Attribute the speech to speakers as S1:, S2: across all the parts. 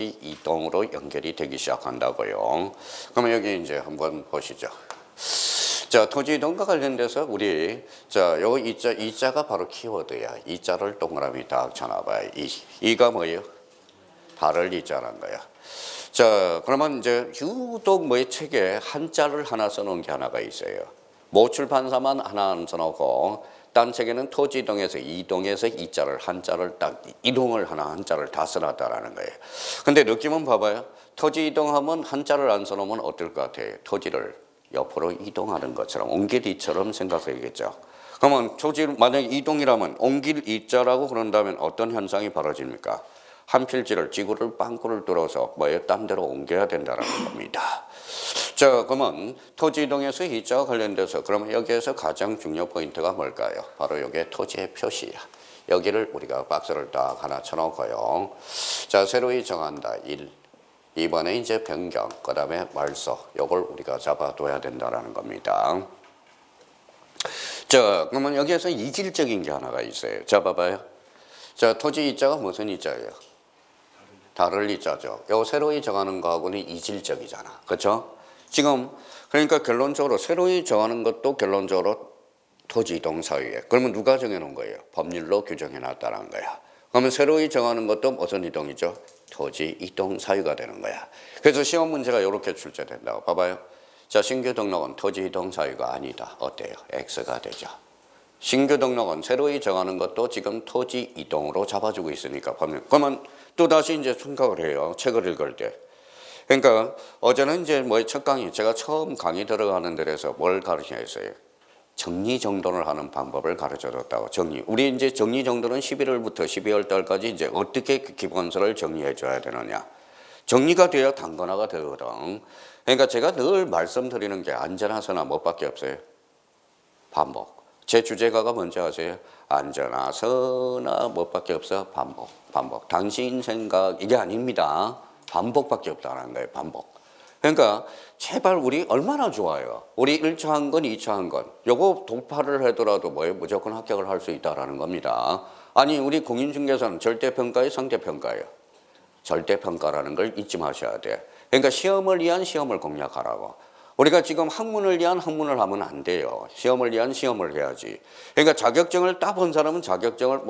S1: 이동으로 연결이 되기 시작한다고요. 그러면 여기 이제 한번 보시죠. 자, 토지 이동과 관련돼서 우리 요 이자가 바로 키워드야. 이자를 동그라미 딱 쳐놔봐요. 이가 뭐예요? 다를 이자란 거야. 자, 그러면 이제 유독 책에 한자를 하나 써놓은 게 하나가 있어요. 모 출판사만 하나 안 써놓고 딴 책에는 토지 이동에서 이동에서 이자를 한자를 딱 이동을 하나 한자를 다 써놨다라는 거예요. 근데 느낌은 봐봐요. 토지 이동하면 한자를 안 써놓으면 어떨 것 같아요? 토지를 옆으로 이동하는 것처럼 옮길 이처럼 생각해야겠죠. 그러면 토지 만약에 이동이라면 옮길 이자라고 그런다면 어떤 현상이 벌어집니까? 한 필지를 지구를 빵꾸를 뚫어서 딴 데로 옮겨야 된다는 겁니다. 자, 그러면 토지 이동에서 이자와 관련돼서 그러면 여기에서 가장 중요 포인트가 뭘까요? 바로 이게 토지의 표시야. 여기를 우리가 박스를 딱 하나 쳐놓고요. 자, 새로이 정한다. 1. 2번에 이제 변경, 그 다음에 말소. 요걸 우리가 잡아둬야 된다는 겁니다. 자, 그러면 여기에서 이질적인 게 하나가 있어요. 자, 봐봐요. 자, 토지 이자가 무슨 이자예요? 다를 이자죠. 요 새로이 정하는 거하고는 이질적이잖아. 그렇죠? 지금 그러니까 결론적으로 새로이 정하는 것도 결론적으로 토지 이동 사유에. 그러면 누가 정해놓은 거예요? 법률로 규정해놨다는 거야. 그러면 새로이 정하는 것도 무슨 이동이죠? 토지 이동 사유가 되는 거야. 그래서 시험 문제가 이렇게 출제된다고. 봐봐요. 자, 신규 등록은 토지 이동 사유가 아니다. 어때요? X가 되죠. 신규 등록은 새로이 정하는 것도 지금 토지 이동으로 잡아주고 있으니까 법률. 그러면 또다시 이제 생각을 해요. 책을 읽을 때. 그러니까 어제는 이제 첫 강의, 제가 처음 강의 들어가는 데에서 뭘 가르쳐 했어요? 정리정돈을 하는 방법을 가르쳐 줬다고. 우리 이제 정리정돈은 11월부터 12월 달까지 이제 어떻게 기본서를 정리해 줘야 되느냐. 정리가 돼야 단권화가 되거든. 그러니까 제가 늘 말씀드리는 게 안전하서나 뭐밖에 없어요? 반복. 제 주제가가 뭔지 아세요? 안전하서나 뭐밖에 없어? 반복. 당신 생각 이게 아닙니다. 반복밖에 없다는 거예요. 반복. 그러니까 제발 우리 얼마나 좋아요. 우리 1차 한 건, 2차 한 건. 요거 독파를 하더라도 무조건 합격을 할 수 있다는 겁니다. 아니 우리 공인중개사는 절대평가예요? 상대평가예요? 절대평가라는 걸 잊지 마셔야 돼. 그러니까 시험을 위한 시험을 공략하라고. 우리가 지금 학문을 위한 학문을 하면 안 돼요. 시험을 위한 시험을 해야지. 그러니까 자격증을 따본 사람은 자격증을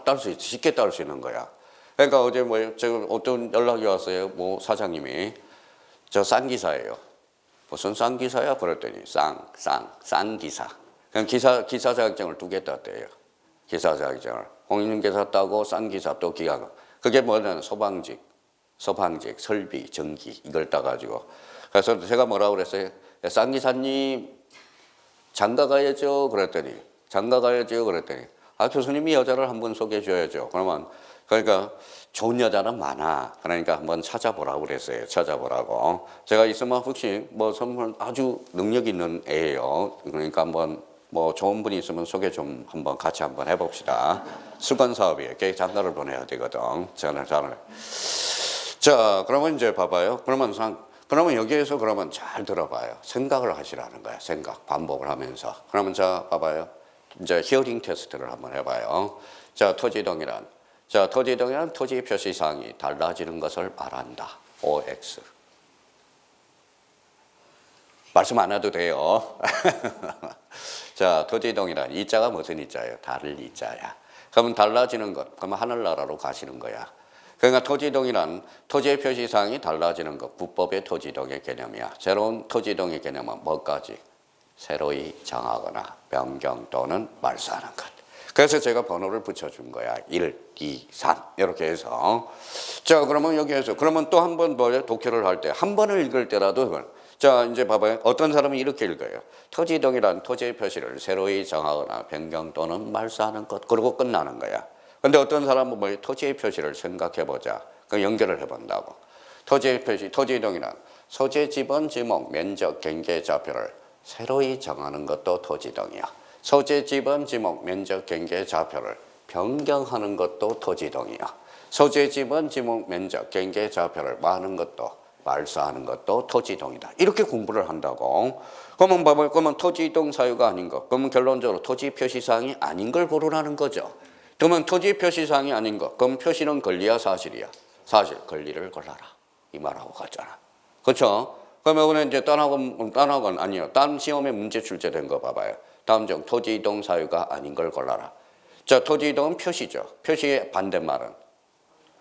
S1: 딸 수 있어. 쉽게 딸 수 있는 거야. 그러니까 어제 제가 어떤 연락이 왔어요. 사장님이 저 싼 기사예요. 무슨 싼 기사야? 그랬더니 싼 기사. 그냥 기사 자격증을 2개 땄대요. 기사 자격증을. 공인중개사 따고 싼 기사 또 기가. 그게 뭐냐면 소방직, 설비, 전기 이걸 따가지고. 그래서 제가 뭐라고 그랬어요? 싼 기사님 장가 가야죠. 그랬더니 교수님이 여자를 한번 소개해 줘야죠. 그러니까 좋은 여자는 많아. 그러니까 한번 찾아보라고 그랬어요. 찾아보라고. 제가 있으면 혹시 선물 아주 능력 있는 애예요. 그러니까 한번 좋은 분이 있으면 소개 좀 한번 같이 한번 해봅시다. 수건 사업이에요. 걔 장가를 보내야 되거든. 자, 그러면 이제 봐봐요. 그러면 여기에서 잘 들어봐요. 생각을 하시라는 거야. 생각, 반복을 하면서. 그러면 자, 봐봐요. 이제 히어링 테스트를 한번 해봐요. 자, 토지 이동이란 토지 표시사항이 달라지는 것을 말한다. OX. 말씀 안 해도 돼요. 자, 토지 이동이란 이자가 무슨 이자예요? 다를 이자야. 그러면 달라지는 것. 그러면 하늘나라로 가시는 거야. 그러니까 토지 이동이란 토지의 표시사항이 달라지는 것. 국법의 토지 이동의 개념이야. 새로운 토지 이동의 개념은 뭐까지? 새로이 정하거나 변경 또는 말소하는 것. 그래서 제가 번호를 붙여준 거야. 1, 2, 3 이렇게 해서. 자, 그러면 여기에서 그러면 또 한 번 독해를 할 때 한 번을 읽을 때라도 자, 이제 봐봐요. 어떤 사람은 이렇게 읽어요. 토지 이동이란 토지의 표시를 새로이 정하거나 변경 또는 말소하는 것. 그러고 끝나는 거야. 근데 어떤 사람은 토지의 표시를 생각해보자. 그 연결을 해본다고. 토지의 표시, 토지 이동이란 소재, 지번, 지목, 면적, 경계, 좌표를 새로이 정하는 것도 토지 이동이야. 소재, 지번, 지목, 면적, 경계, 좌표를 변경하는 것도 토지 이동이야. 소재, 지번, 지목, 면적, 경계, 좌표를 하는 것도 말소하는 것도 토지 이동이다. 이렇게 공부를 한다고. 그러면 토지 이동 사유가 아닌 것. 그러면 결론적으로 토지 표시사항이 아닌 걸 고르라는 거죠. 그러면 토지 표시사항이 아닌 것. 그럼 표시는 권리야 사실이야? 사실 권리를 골라라 이 말하고 갔잖아. 그렇죠? 그러면 오늘 이제 딴 아니요. 딴 시험에 문제 출제된 거 봐봐요. 다음 중 토지 이동 사유가 아닌 걸 골라라. 자, 토지 이동은 표시죠. 표시의 반대말은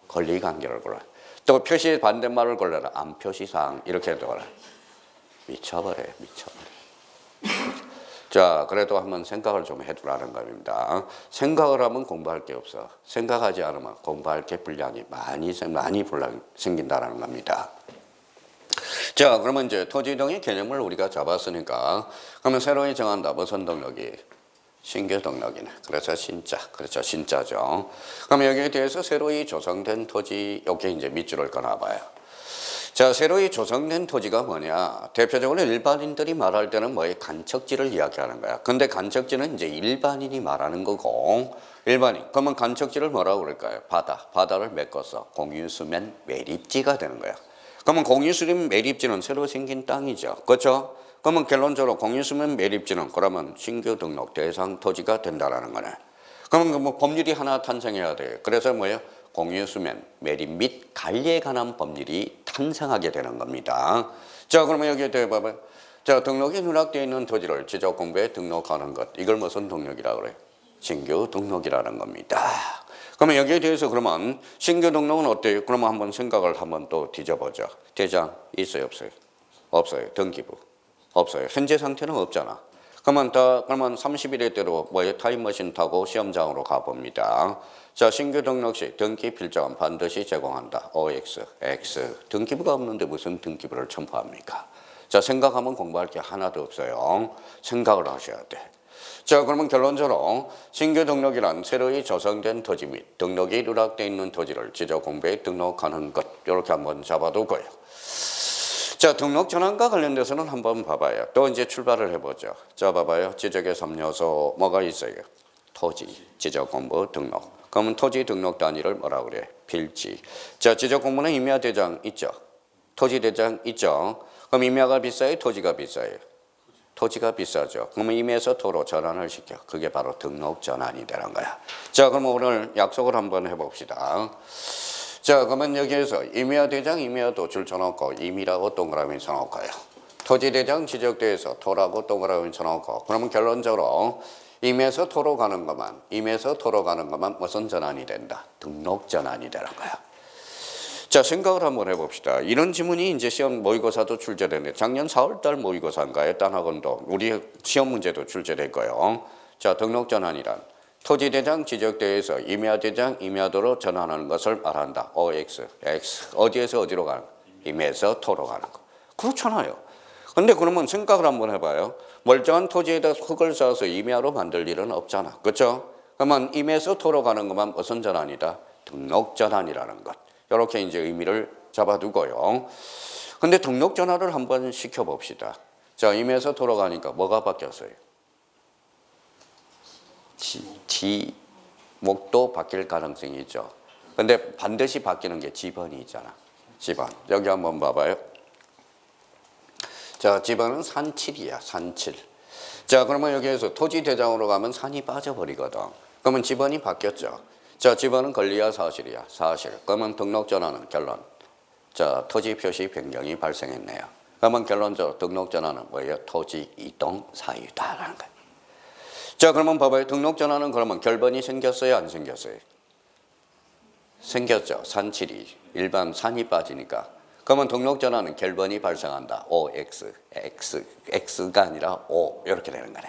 S1: 권리 관계를 골라. 또 표시의 반대말을 골라라. 안 표시 사항 이렇게 해둬라. 미쳐버려. 자, 그래도 한번 생각을 좀 해두라는 겁니다. 생각을 하면 공부할 게 없어. 생각하지 않으면 공부할 게 분량이 많이 생긴다는 겁니다. 자, 그러면 이제 토지 이동의 개념을 우리가 잡았으니까 그러면 새로이 정한다. 무슨 등록이? 신규 등록이네. 그래서 신자. 그렇죠. 신자죠. 그러면 여기에 대해서 새로이 조성된 토지, 여기 이제 밑줄을 꺼놔봐요. 자, 새로이 조성된 토지가 뭐냐? 대표적으로 일반인들이 말할 때는 뭐에 간척지를 이야기하는 거야. 근데 간척지는 이제 일반인이 말하는 거고, 일반인. 그러면 간척지를 뭐라고 그럴까요? 바다를 메꿔서 공유수면 매립지가 되는 거야. 그러면 공유수면 매립지는 새로 생긴 땅이죠. 그렇죠? 그러면 결론적으로 공유수면 매립지는 그러면 신규 등록 대상 토지가 된다라는 거네. 그러면 뭐 법률이 하나 탄생해야 돼. 그래서 뭐예요? 공유수면 매립 및 관리에 관한 법률이 탄생하게 되는 겁니다. 자, 그러면 여기에 대해 봐봐요. 자, 등록이 누락되어 있는 토지를 지적공부에 등록하는 것. 이걸 무슨 등록이라고 그래요? 신규 등록이라는 겁니다. 그러면 여기에 대해서 그러면 신규 등록은 어때요? 그러면 한번 생각을 한번 또 뒤져보죠. 대장 있어요, 없어요? 없어요. 등기부 없어요. 현재 상태는 없잖아. 그러면 30일의 때로 뭐에 타임머신 타고 시험장으로 가봅니다. 자, 신규 등록 시 등기 필적은 반드시 제공한다. OX, X. 등기부가 없는데 무슨 등기부를 첨부합니까? 자, 생각하면 공부할 게 하나도 없어요. 생각을 하셔야 돼. 자, 그러면 결론적으로 신규 등록이란 새로이 조성된 토지 및 등록이 누락되어 있는 토지를 지적공부에 등록하는 것. 이렇게 한번 잡아두고요. 자, 등록 전환과 관련돼서는 한번 봐봐요. 또 이제 출발을 해보죠. 자, 봐봐요. 지적의 3요소 뭐가 있어요? 토지, 지적공부, 등록. 그러면 토지 등록 단위를 뭐라 그래? 필지. 자, 지적공부는 임야대장 있죠? 토지대장 있죠? 그럼 임야가 비싸요? 토지가 비싸요? 토지가 비싸죠. 그러면 임야에서 토로 전환을 시켜. 그게 바로 등록 전환이 되는 거야. 자, 그럼 오늘 약속을 한번 해봅시다. 자, 그러면 여기에서 임야대장, 임야도 줄 쳐놓고 임이라고 동그라미 쳐놓고요. 토지대장 지적대에서 토라고 동그라미 쳐놓고 그러면 결론적으로 임에서 토로 가는 것만 무슨 전환이 된다? 등록 전환이 되는 거야. 자, 생각을 한번 해봅시다. 이런 지문이 이제 시험 모의고사도 출제되는데 작년 4월달 모의고사인가요? 딴 학원도 우리 시험 문제도 출제됐고요. 자, 등록 전환이란 토지대장 지적대에서 임야대장 임야도로 전환하는 것을 말한다. OX, X. 어디에서 어디로 가는 거? 임에서 토로 가는 거. 그렇잖아요. 근데 그러면 생각을 한번 해봐요. 멀쩡한 토지에다 흙을 쌓아서 임야로 만들 일은 없잖아. 그렇죠? 그러면 임에서 토로 가는 것만 무슨 전환이다? 등록 전환이라는 것. 이렇게 이제 의미를 잡아두고요. 근데 등록 전환을 한번 시켜봅시다. 자, 임에서 토로 가니까 뭐가 바뀌었어요? 지목도 바뀔 가능성이 있죠. 근데 반드시 바뀌는 게 지번이 있잖아. 지번. 여기 한번 봐봐요. 자, 지번은 산칠이야. 산칠. 자, 그러면 여기에서 토지대장으로 가면 산이 빠져버리거든. 그러면 지번이 바뀌었죠. 자, 지번은 권리야 사실이야? 사실. 그러면 등록 전환은 결론. 자, 토지 표시 변경이 발생했네요. 그러면 결론적으로 등록 전환은 뭐예요? 토지 이동 사유다라는 거예요. 자, 그러면 봐봐요. 등록 전환은 그러면 결번이 생겼어요? 안 생겼어요? 생겼죠. 산칠이. 일반 산이 빠지니까. 그러면 등록 전환은 결번이 발생한다. OX, X가 아니라 O 이렇게 되는 거네.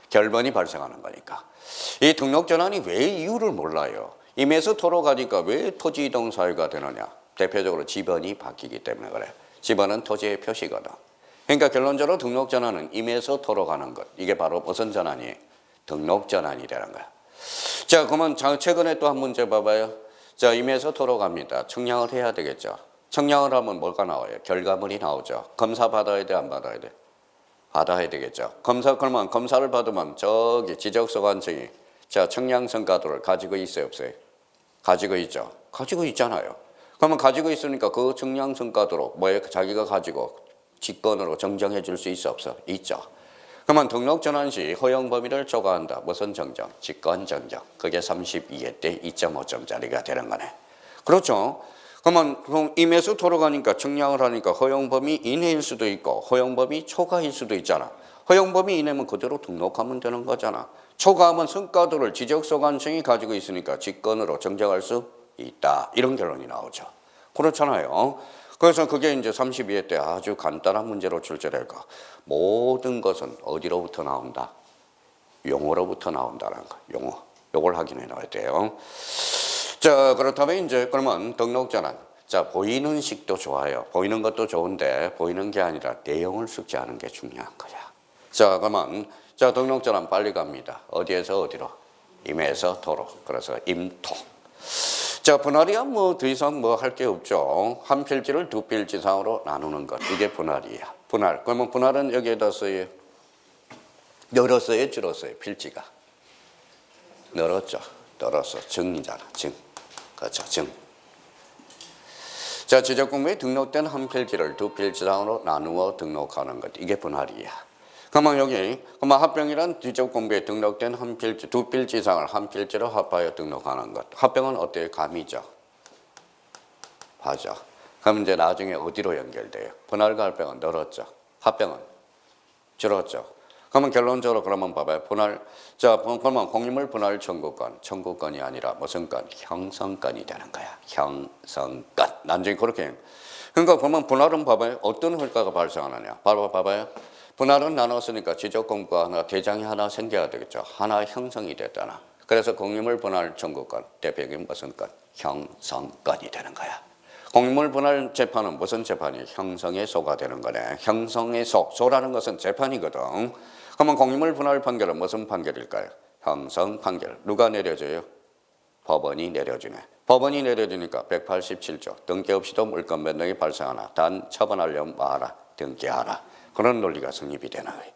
S1: 결번이 발생하는 거니까. 이 등록 전환이 왜 이유를 몰라요. 임에서 토로 가니까 왜 토지 이동 사유가 되느냐. 대표적으로 지번이 바뀌기 때문에 그래. 지번은 토지의 표시거든. 그러니까 결론적으로 등록 전환은 임에서 토로 가는 것. 이게 바로 무슨 전환이에요? 등록 전환이 되는 거야. 자, 그러면 최근에 또 한 문제 봐봐요. 자, 임에서 토로 갑니다. 청량을 해야 되겠죠. 청량을 하면 뭐가 나와요? 결과물이 나오죠. 검사 받아야 돼, 안 받아야 돼? 받아야 되겠죠. 그러면 검사를 받으면 저기 지적소관청이 자, 청량성가도를 가지고 있어요, 없어요? 가지고 있죠. 가지고 있잖아요. 그러면 가지고 있으니까 그 청량성가도로 뭐에 자기가 가지고 직권으로 정정해 줄 수 있어, 없어? 있죠. 그러면 등록 전환 시 허용 범위를 초과한다. 무슨 정정? 직권 정정. 그게 32회 때 2.5점짜리가 되는 거네. 그렇죠. 그러면 임에서 도로 가니까 청량을 하니까 허용 범위 이내일 수도 있고 허용 범위 초과일 수도 있잖아. 허용 범위 이내면 그대로 등록하면 되는 거잖아. 초과하면 성과도를 지적소관청이 가지고 있으니까 직권으로 정정할 수 있다. 이런 결론이 나오죠. 그렇잖아요. 그래서 그게 이제 32회 때 아주 간단한 문제로 출제될 거. 모든 것은 어디로부터 나온다? 용어로부터 나온다는 거. 용어. 요걸 확인해 놔야 돼요. 자, 그렇다면 이제 그러면 등록전환. 자, 보이는 식도 좋아요. 보이는 것도 좋은데 보이는 게 아니라 내용을 숙지하는 게 중요한 거야. 자, 그러면 자, 등록전환 빨리 갑니다. 어디에서 어디로? 임에서 도로. 그래서 임토. 자, 분할이야 뭐 더 이상 뭐 할 게 없죠. 한 필지를 두 필지 이상으로 나누는 것. 이게 분할이야. 분할. 그러면 분할은 여기에다 써요. 늘었어요, 줄었어요, 필지가. 늘었죠. 늘었어. 증이잖아. 증. 그렇죠. 증. 자, 지적공부에 등록된 한 필지를 두 필지 이상으로 나누어 등록하는 것. 이게 분할이야. 그러면 여기 그러면 합병이란 지적공부에 등록된 한 필지, 두 필지 이상을 한 필지로 합하여 등록하는 것. 합병은 어때요? 감이죠. 맞아. 그럼 이제 나중에 어디로 연결돼요? 분할과 합병은 늘었죠. 합병은 줄었죠. 그러면 결론적으로 그러면 봐봐요. 분할. 자, 그러면 공유물 분할 청구권. 청구권이 아니라 무슨 건? 형성권이 되는 거야. 형성권. 나중에 그렇게. 그러니까 보면 분할은 봐봐요. 어떤 효과가 발생하느냐. 봐봐요. 분할은 나눴으니까 지적공부가 하나, 대장이 하나 생겨야 되겠죠. 하나 형성이 됐잖아. 그래서 공유물 분할 청구권. 대표적인 무슨 건? 형성권이 되는 거야. 공유물 분할 재판은 무슨 재판이? 형성의 소가 되는 거네. 형성의 소. 소라는 것은 재판이거든. 그러면 공유물 분할 판결은 무슨 판결일까요? 형성 판결. 누가 내려줘요? 법원이 내려주네. 법원이 내려주니까 187조. 등기 없이도 물권 변동이 발생하나 단 처분하려면 뭐하라? 등기하라. 그런 논리가 성립이 되는 거예요.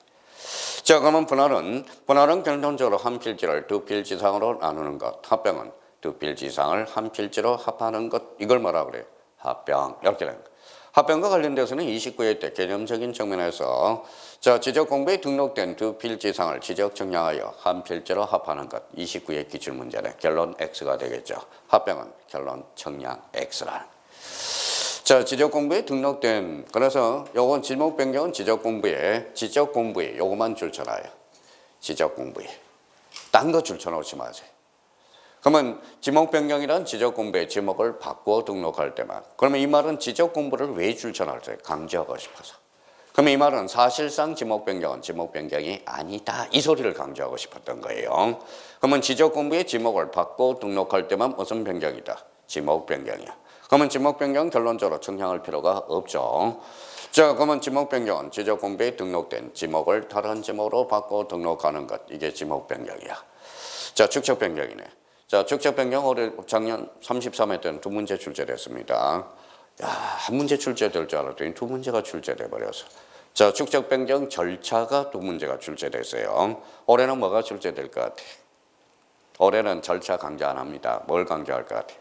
S1: 자, 그러면 분할은 결론적으로 한 필지를 두 필지 이상으로 나누는 것. 합병은 두 필지 이상을 한 필지로 합하는 것. 이걸 뭐라 그래요? 합병. 이렇게 되는 거예요. 합병과 관련돼서는 29회 때 개념적인 측면에서 자, 지적공부에 등록된 두 필지 이상을 지적 정량하여 한 필지로 합하는 것. 29회 기출문제는 결론 X가 되겠죠. 합병은 결론 정량 X라는. 자, 지적공부에 등록된, 그래서 요건 지목 변경은 지적공부에 요거만 줄쳐놔요. 지적공부에. 딴 거 줄쳐놓지 마세요. 그러면 지목 변경이란 지적공부의 지목을 바꾸어 등록할 때만. 그러면 이 말은 지적공부를 왜 줄쳐놨어요? 강조하고 싶어서. 그러면 이 말은 사실상 지목 변경은 지목 변경이 아니다. 이 소리를 강조하고 싶었던 거예요. 그러면 지적공부의 지목을 바꾸어 등록할 때만 무슨 변경이다? 지목 변경이야. 그러면 지목 변경 결론적으로 청량할 필요가 없죠. 자, 그러면 지목 변경은 지적공부에 등록된 지목을 다른 지목으로 바꾸어 등록하는 것. 이게 지목 변경이야. 자, 축적 변경이네. 자, 축적 변경 올해 작년 33회 때는 두 문제 출제됐습니다. 야, 한 문제 출제될 줄 알았더니 두 문제가 출제돼 버려서. 자, 축적 변경 절차가 두 문제가 출제됐어요. 올해는 뭐가 출제될 것 같아? 올해는 절차 강조 안 합니다. 뭘 강조할 것 같아?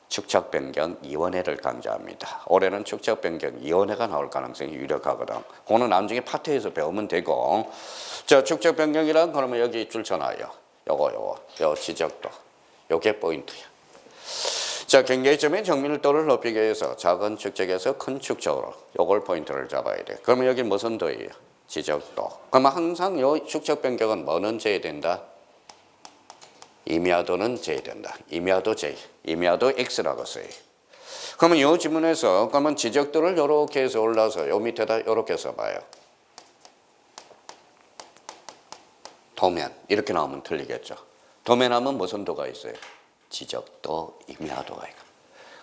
S1: 축적 변경 위원회를 강조합니다. 올해는 축적 변경 위원회가 나올 가능성이 유력하거든. 그거는 나중에 파트에서 배우면 되고. 자, 축적 변경이란 그러면 여기 줄쳐놔요. 요거 지적도. 요게 포인트야. 자, 경계점의 정밀도를 높이기 위해서 작은 축적에서 큰 축적으로 요걸 포인트를 잡아야 돼. 그러면 여기 무슨 도예요? 지적도. 그러면 항상 요 축적 변경은 뭐는 제외된다? 임야도는 제외된다. 임야도 제외. 임야도 X라고 써요. 그러면 이 지문에서 그러면 지적도를 이렇게 해서 올라서 요 밑에다 이렇게 써봐요. 도면 이렇게 나오면 틀리겠죠. 도면하면 무슨 도가 있어요? 지적도, 임야도가 있고.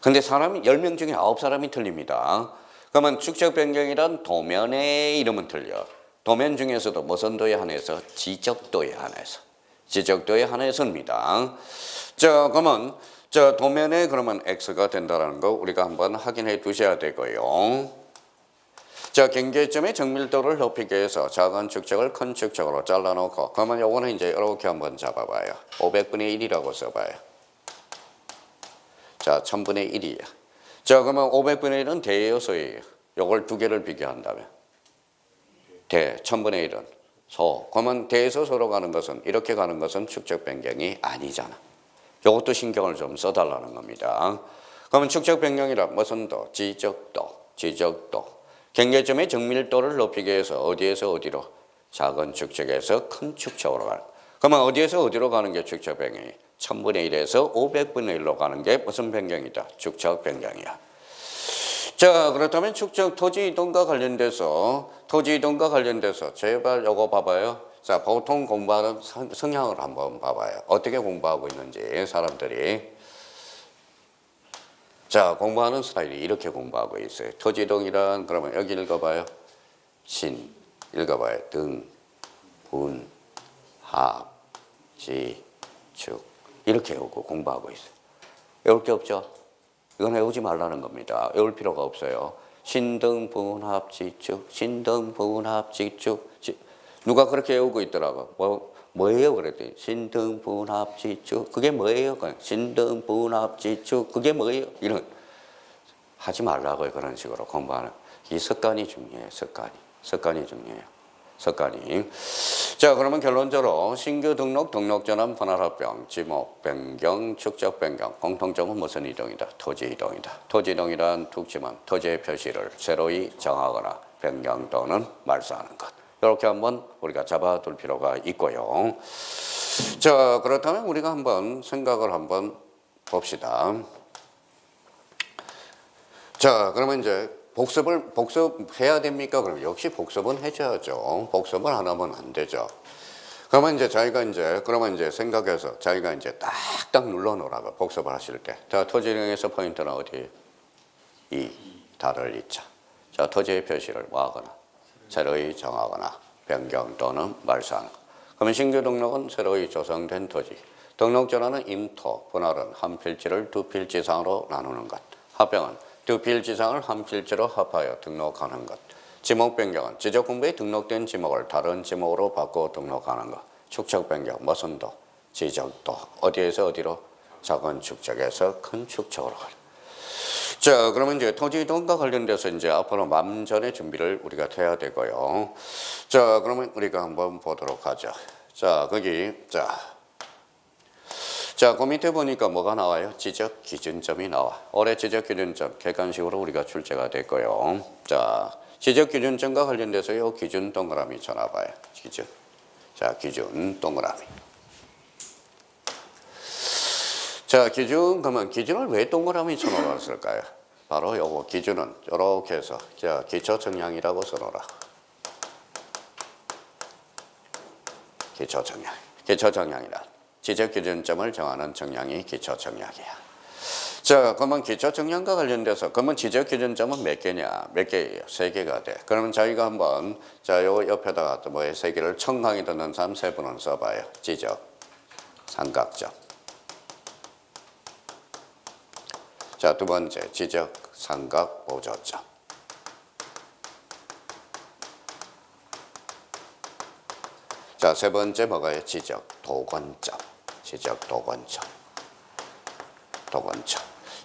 S1: 근데 사람이 10명 중에 9사람이 틀립니다. 그러면 축적 변경이란 도면의 이름은 틀려. 도면 중에서도 무슨 도에 한해서? 지적도에 한해서. 지적도에 한해서입니다. 자, 그러면 자, 도면에 그러면 X가 된다는 거 우리가 한번 확인해 두셔야 되고요. 자, 경계점의 정밀도를 높이기 위해서 작은 축적을 큰 축적으로 잘라놓고 그러면 요거는 이제 이렇게 한번 잡아봐요. 500분의 1이라고 써봐요. 자, 1000분의 1이야. 자, 그러면 500분의 1은 대예요, 소예요? 요걸 두 개를 비교한다면 대, 1000분의 1은 소. 그러면 대에서 소로 가는 것은 이렇게 가는 것은 축적 변경이 아니잖아. 요것도 신경을 좀 써달라는 겁니다. 그러면 축적 변경이라 무슨 도? 지적도. 경계점의 정밀도를 높이기 위해서 어디에서 어디로? 작은 축적에서 큰 축적으로 가는. 그러면 어디에서 어디로 가는 게 축적 변경이? 1000분의 1에서 500분의 1로 가는 게 무슨 변경이다? 축적 변경이야. 자, 그렇다면 축적 토지 이동과 관련돼서 제발 요거 봐봐요. 자, 보통 공부하는 성향을 한번 봐봐요. 어떻게 공부하고 있는지 사람들이. 자, 공부하는 스타일이 이렇게 공부하고 있어요. 토지 이동이란 그러면 여기 읽어봐요. 신, 읽어봐요. 등, 분, 합, 지, 축 이렇게 외우고 공부하고 있어요. 외울 게 없죠? 이건 외우지 말라는 겁니다. 외울 필요가 없어요. 신등분합지축, 신등분합지축. 누가 그렇게 외우고 있더라고. 뭐예요? 그랬더니 신등분합지축. 그게 뭐예요? 신등분합지축. 그게 뭐예요? 이런 하지 말라고요. 그런 식으로 공부하는. 이 습관이 중요해요. 습관이 중요해요. 자, 그러면 결론적으로 신규 등록, 등록 전환, 분할합병, 지목, 변경, 축적 변경. 공통점은 무슨 이동이다? 토지 이동이다. 토지 이동이란 툭지만 토지의 표시를 새로이 정하거나 변경 또는 말소하는 것. 이렇게 한번 우리가 잡아둘 필요가 있고요. 자, 그렇다면 우리가 한번 생각을 한번 봅시다. 자, 그러면 이제 복습해야 됩니까? 그럼 역시 복습은 해줘야죠. 복습을 안 하면 안 되죠. 그러면 이제 그러면 이제 생각해서 자기가 이제 딱딱 눌러 놓으라고 복습을 하실 때. 자, 토지령에서 포인트는 어디? 다를 이자. 자, 토지의 표시를 뭐하거나, 새로이 정하거나, 변경 또는 말소하는 것. 그러면 신규 등록은 새로이 조성된 토지. 등록 전환은 임토, 분할은 한 필지를 두 필지 이상으로 나누는 것. 합병은 두 필지 이상을 한 필지로 합하여 등록하는 것. 지목 변경은 지적 공부에 등록된 지목을 다른 지목으로 바꿔 등록하는 것. 축적 변경, 무슨 도? 지적도. 어디에서 어디로? 작은 축적에서 큰 축적으로 가는. 자, 그러면 이제 토지 이동과 관련돼서 이제 앞으로 만전의 준비를 우리가 해야 되고요. 자, 그러면 우리가 한번 보도록 하죠. 자, 그 밑에 보니까 뭐가 나와요? 지적 기준점이 나와. 올해 지적 기준점 객관식으로 우리가 출제가 됐고요. 자, 지적 기준점과 관련돼서 이 기준 동그라미 쳐놔봐요. 기준. 자, 기준 동그라미. 자, 그러면 기준을 왜 동그라미 쳐놓았을까요? 바로 요거 기준은 이렇게 해서 자, 기초 정량이라고 써놓으라. 기초 정량이라. 지적 기준점을 정하는 정량이 기초 정량이야. 자, 그러면 기초 정량과 관련돼서 그러면 지적 기준점은 몇 개냐? 몇 개예요? 3개가 돼. 그러면 저희가 한번 자, 요 옆에다가 또 뭐에 3개를 청강이 듣는 사람 3분은 써봐요. 지적, 삼각점. 자, 두 번째 지적, 삼각, 보조점. 자, 세 번째 뭐가요? 지적, 도건점.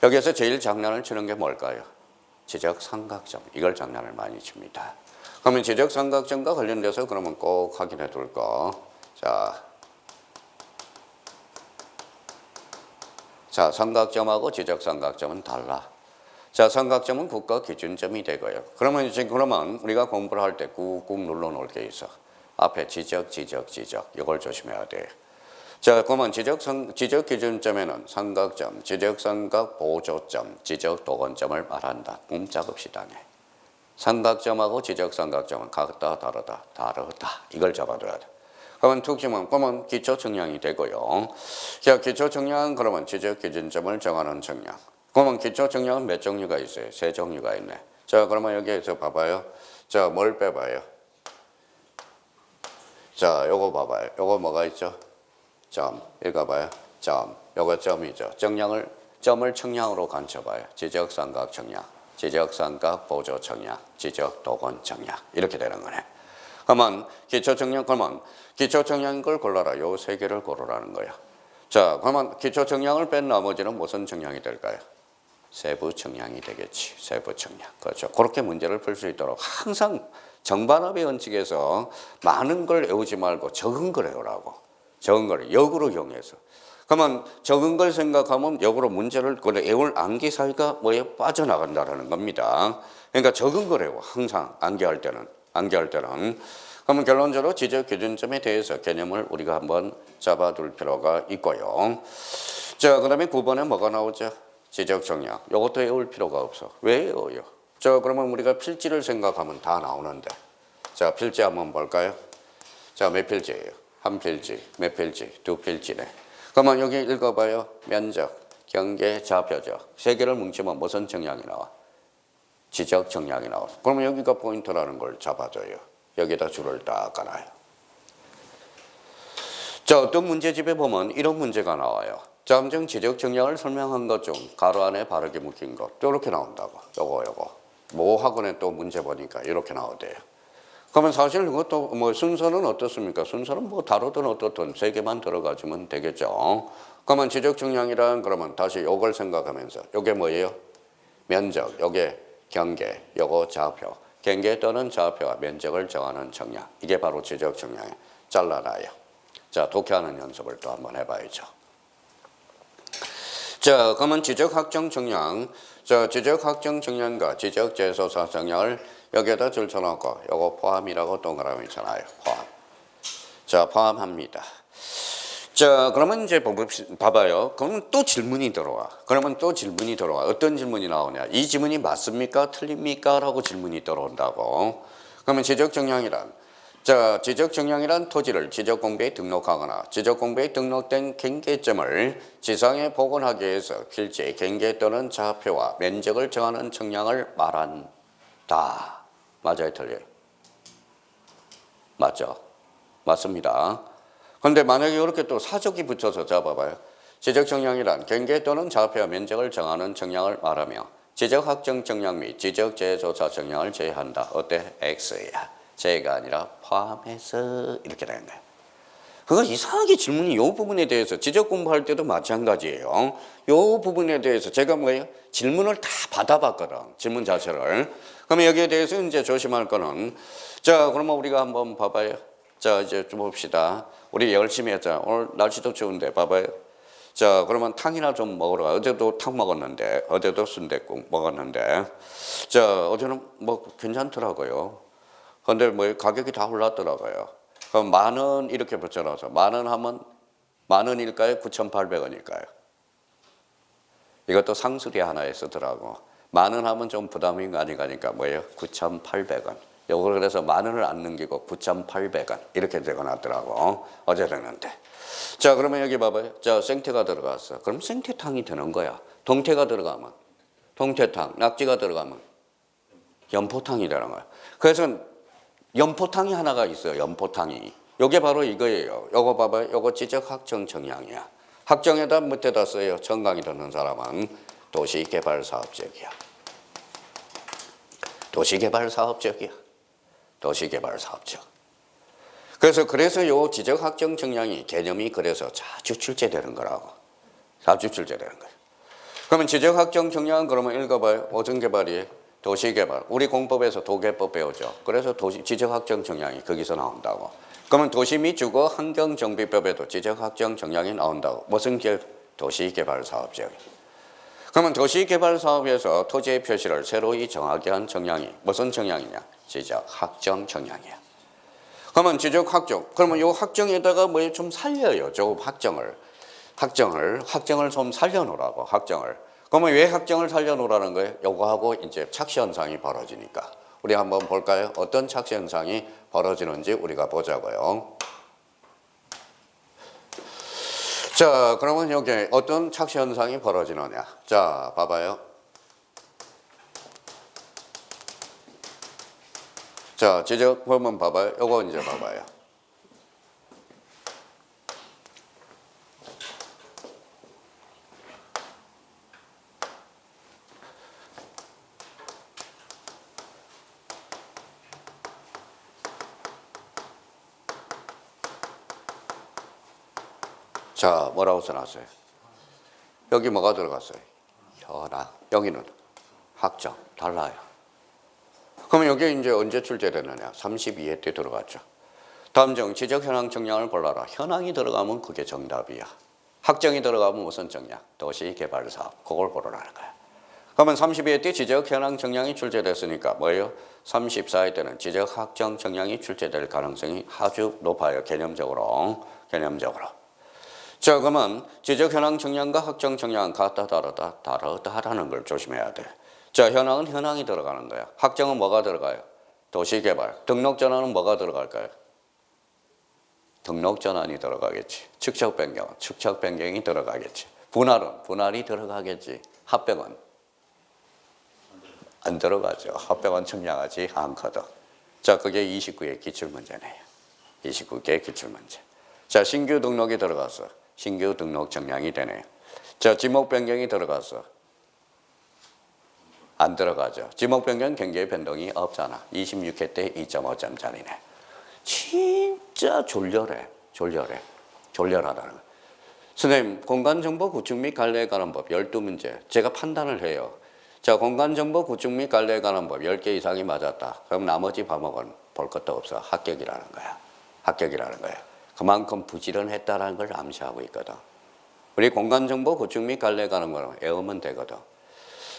S1: 여기에서 제일 장난을 치는 게 뭘까요? 지적 삼각점. 이걸 장난을 많이 칩니다. 그러면 지적 삼각점과 관련돼서 그러면 꼭 확인해 둘 거. 자, 삼각점하고 지적 삼각점은 달라. 자, 삼각점은 국가 기준점이 되고요. 그러면 우리가 공부를 할 때 꾹꾹 눌러 놓을 게 있어. 앞에 지적. 이걸 조심해야 돼요. 자, 그러면 지적 기준점에는 삼각점, 지적 삼각 보조점, 지적 도건점을 말한다. 작업시다네. 삼각점하고 지적 삼각점은 같다, 다르다. 이걸 잡아둬야 돼. 그러면 기초 정량이 되고요. 자, 기초 정량 그러면 지적 기준점을 정하는 정량. 그러면 기초 정량은 몇 종류가 있어요? 3종류가 있네. 자, 그러면 여기에서 봐봐요. 자, 뭘 빼봐요? 자, 요거 봐봐요. 요거 뭐가 있죠? 점. 읽어봐요. 점. 요거 점이죠. 점을 청량으로 간춰봐요. 지적 삼각 청량, 지적 삼각 보조 청량, 지적 도건 청량. 이렇게 되는 거네. 그러면 기초 청량인 걸 골라라. 요 3개를 고르라는 거야. 자, 그러면 기초 청량을 뺀 나머지는 무슨 청량이 될까요? 세부 청량이 되겠지. 세부 청량. 그렇죠. 그렇게 문제를 풀 수 있도록 항상 정반합의 원칙에서 많은 걸 외우지 말고 적은 걸 외우라고. 적은 걸 역으로 이용해서. 그러면 적은 걸 생각하면 역으로 문제를 애울 암기 사이가 뭐에 빠져나간다라는 겁니다. 그러니까 적은 거래요. 항상 암기할 때는. 그러면 결론적으로 지적 기준점에 대해서 개념을 우리가 한번 잡아둘 필요가 있고요. 자, 그다음에 9번에 뭐가 나오죠? 지적 정량. 이것도 외울 필요가 없어. 왜 외워요? 자, 그러면 우리가 필지를 생각하면 다 나오는데. 자, 필지 한번 볼까요? 자, 몇 필지예요? 한 필지, 몇 필지? 두 필지네. 그러면 여기 읽어봐요. 면적, 경계, 좌표죠. 세 개를 뭉치면 무슨 정량이 나와? 지적 정량이 나와. 그러면 여기가 포인트라는 걸 잡아줘요. 여기다 줄을 딱 깔아요. 자, 어떤 문제집에 보면 이런 문제가 나와요. 잠정 지적 정량을 설명한 것 중 가로 안에 바르게 묶인 것. 이렇게 나온다고. 요거. 모 학원에 또 문제 보니까 이렇게 나오대요. 그러면 사실 이것도 뭐 순서는 어떻습니까? 순서는 뭐 다르든 어떻든 세 개만 들어가주면 되겠죠. 그러면 지적 정량이란 그러면 다시 요걸 생각하면서 요게 뭐예요? 면적, 요게 경계, 요거 좌표. 경계 또는 좌표와 면적을 정하는 정량. 이게 바로 지적 정량이에요. 잘라놔요. 자, 독해하는 연습을 또 한번 해봐야죠. 자, 그러면 지적 확정 정량. 자, 지적 확정 정량과 지적 재소사 정량을 여기에다 줄쳐놓고 요거 포함이라고 동그라미 있잖아요. 포함. 자, 포함합니다. 자, 그러면 이제 봐봐요. 그러면 또 질문이 들어와. 어떤 질문이 나오냐? 이 질문이 맞습니까? 틀립니까? 라고 질문이 들어온다고. 그러면 지적 정량이란 자, 지적 정량이란 토지를 지적 공부에 등록하거나 지적 공부에 등록된 경계점을 지상에 복원하기 위해서 필지, 경계 또는 좌표와 면적을 정하는 정량을 말한다. 맞아요, 틀려요? 맞죠? 맞습니다. 그런데 만약에 이렇게 또 사적이 붙여서 잡아봐요. 지적 정량이란 경계 또는 좌표와 면적을 정하는 정량을 말하며 지적 확정 정량 및 지적 재조사 정량을 제외한다. 어때? X야. 제가 아니라 포함해서 이렇게 되는 거예요. 그거 이상하게 질문이 이 부분에 대해서 지적 공부할 때도 마찬가지예요. 이 부분에 대해서 제가 뭐예요? 질문을 다 받아봤거든. 질문 자체를. 그러면 여기에 대해서 이제 조심할 거는 자, 그러면 우리가 한번 봐봐요. 자, 이제 좀 봅시다. 우리 열심히 했잖아. 오늘 날씨도 추운데 봐봐요. 자, 그러면 탕이나 좀 먹으러 가. 어제도 탕 먹었는데, 어제도 순댓국 먹었는데, 자, 어제는 뭐 괜찮더라고요. 근데 뭐 가격이 다 올랐더라고요. 그럼 10,000원 이렇게 붙여놔서 10,000원 하면 10,000원일까요? 9,800원일까요? 이것도 상수리 하나에 쓰더라고. 10,000원 하면 좀 부담이 많이 가니까 뭐예요? 9,800원. 요걸 그래서 10,000원을 안 넘기고 9,800원 이렇게 적어놨더라고. 어제 됐는데. 자, 그러면 여기 봐봐요. 자, 생태가 들어갔어. 그럼 생태탕이 되는 거야. 동태가 들어가면 동태탕, 낙지가 들어가면 연포탕이 되는 거야. 그래서 연포탕이 하나가 있어요. 연포탕이. 요게 바로 이거예요. 요거 봐봐요. 요거 지적 확정 정량이야. 확정에다 밑에다 써요. 정강이 듣는 사람은 도시개발사업적이야. 도시개발사업적. 그래서 요 지적 확정 정량이 개념이 그래서 자주 출제되는 거라고. 그러면 지적 확정 정량은 그러면 읽어봐요. 어떤 개발이에요? 도시개발. 우리 공법에서 도개법 배우죠. 그래서 지적 확정 정량이 거기서 나온다고. 그러면 도시 및 주거 환경정비법에도 지적 확정 정량이 나온다고. 무슨 도시개발 사업적. 그러면 도시개발 사업에서 토지의 표시를 새로이 정하게 한 정량이 무슨 정량이냐? 지적 확정 정량이야. 그러면 지적 확정. 그러면 요 확정에다가 뭐 좀 살려요. 저 확정을 좀 살려놓으라고. 그러면 왜 확정을 살려놓으라는 거예요? 요거하고 이제 착시 현상이 벌어지니까. 우리 한번 볼까요? 어떤 착시 현상이 벌어지는지 우리가 보자고요. 자, 그러면 여기 어떤 착시 현상이 벌어지느냐? 자, 봐봐요. 자, 지적 보면 봐봐요. 요거 이제 봐봐요. 자, 뭐라고 써놨어요? 여기 뭐가 들어갔어요? 현황. 여기는 확정. 달라요. 그러면 여기 이제 언제 출제되느냐? 32회 때 들어갔죠. 다음 중 지적 현황 정량을 골라라. 현황이 들어가면 그게 정답이야. 학정이 들어가면 무슨 정량? 도시개발사업. 그걸 보러라는 거야. 그러면 32회 때 지적 현황 정량이 출제됐으니까 뭐예요? 34회 때는 지적 학정 정량이 출제될 가능성이 아주 높아요. 개념적으로. 자, 그러면 지적 현황 정량과 학정 정량은 같다 다르다라는 걸 조심해야 돼. 자, 현황은 현황이 들어가는 거야. 학정은 뭐가 들어가요? 도시개발. 등록 전환은 뭐가 들어갈까요? 등록 전환이 들어가겠지. 축척 변경이 들어가겠지. 분할이 들어가겠지. 합병은 안 들어가죠. 합병은 청량하지 않거든. 자, 그게 29의 기출문제네요. 29개 기출문제. 자, 신규 등록이 들어갔어. 신규 등록 정량이 되네요. 자, 지목 변경이 들어갔어. 안 들어가죠. 지목 변경 경계의 변동이 없잖아. 26회 때 2.5점짜리네. 진짜 졸렬하다는 거. 선생님, 공간정보 구축 및 관리에 관한 법 12문제. 제가 판단을 해요. 자, 공간정보 구축 및 관리에 관한 법 10개 이상이 맞았다. 그럼 나머지 과목은 볼 것도 없어. 합격이라는 거야. 그만큼 부지런했다라는 걸 암시하고 있거든. 우리 공간정보 구축 및 관리에 관한 거는 외우면 되거든.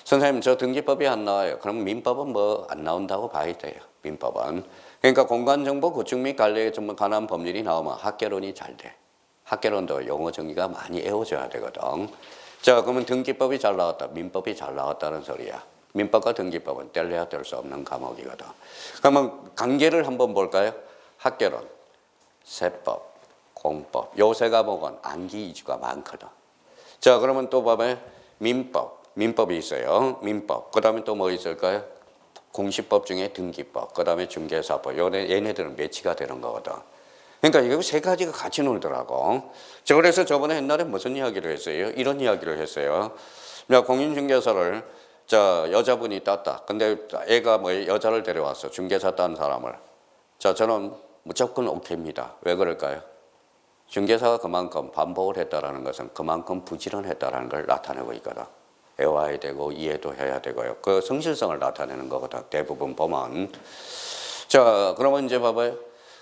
S1: 선생님, 저 등기법이 안 나와요. 그럼 민법은 뭐 안 나온다고 봐야 돼요. 민법은. 그러니까 공간정보 구축 및 관리에 관한 법률이 나오면 학개론이 잘 돼. 학개론도 용어 정의가 많이 외워져야 되거든. 자, 그러면 등기법이 잘 나왔다. 민법이 잘 나왔다는 소리야. 민법과 등기법은 뗄래야 뗄 수 없는 과목이거든. 그러면 관계를 한번 볼까요? 학개론, 세법, 공법. 요 세 과목은 암기 이주가 많거든. 자, 그러면 또 봐봐요. 민법이 있어요. 민법. 그 다음에 또 뭐 있을까요? 공시법 중에 등기법. 그 다음에 중개사법. 얘네들은 매치가 되는 거거든. 그러니까 이거 세 가지가 같이 놀더라고. 자, 그래서 저번에 옛날에 무슨 이야기를 했어요? 이런 이야기를 했어요. 공인중개사를 여자분이 땄다. 근데 애가 여자를 데려왔어. 중개사 딴 사람을. 자, 저는 무조건 오케이입니다. 왜 그럴까요? 중개사가 그만큼 반복을 했다라는 것은 그만큼 부지런했다라는 걸 나타내고 있거든. 외워야 되고 이해도 해야 되고요. 그 성실성을 나타내는 거거든. 대부분 보면. 자, 그러면 이제 봐봐요.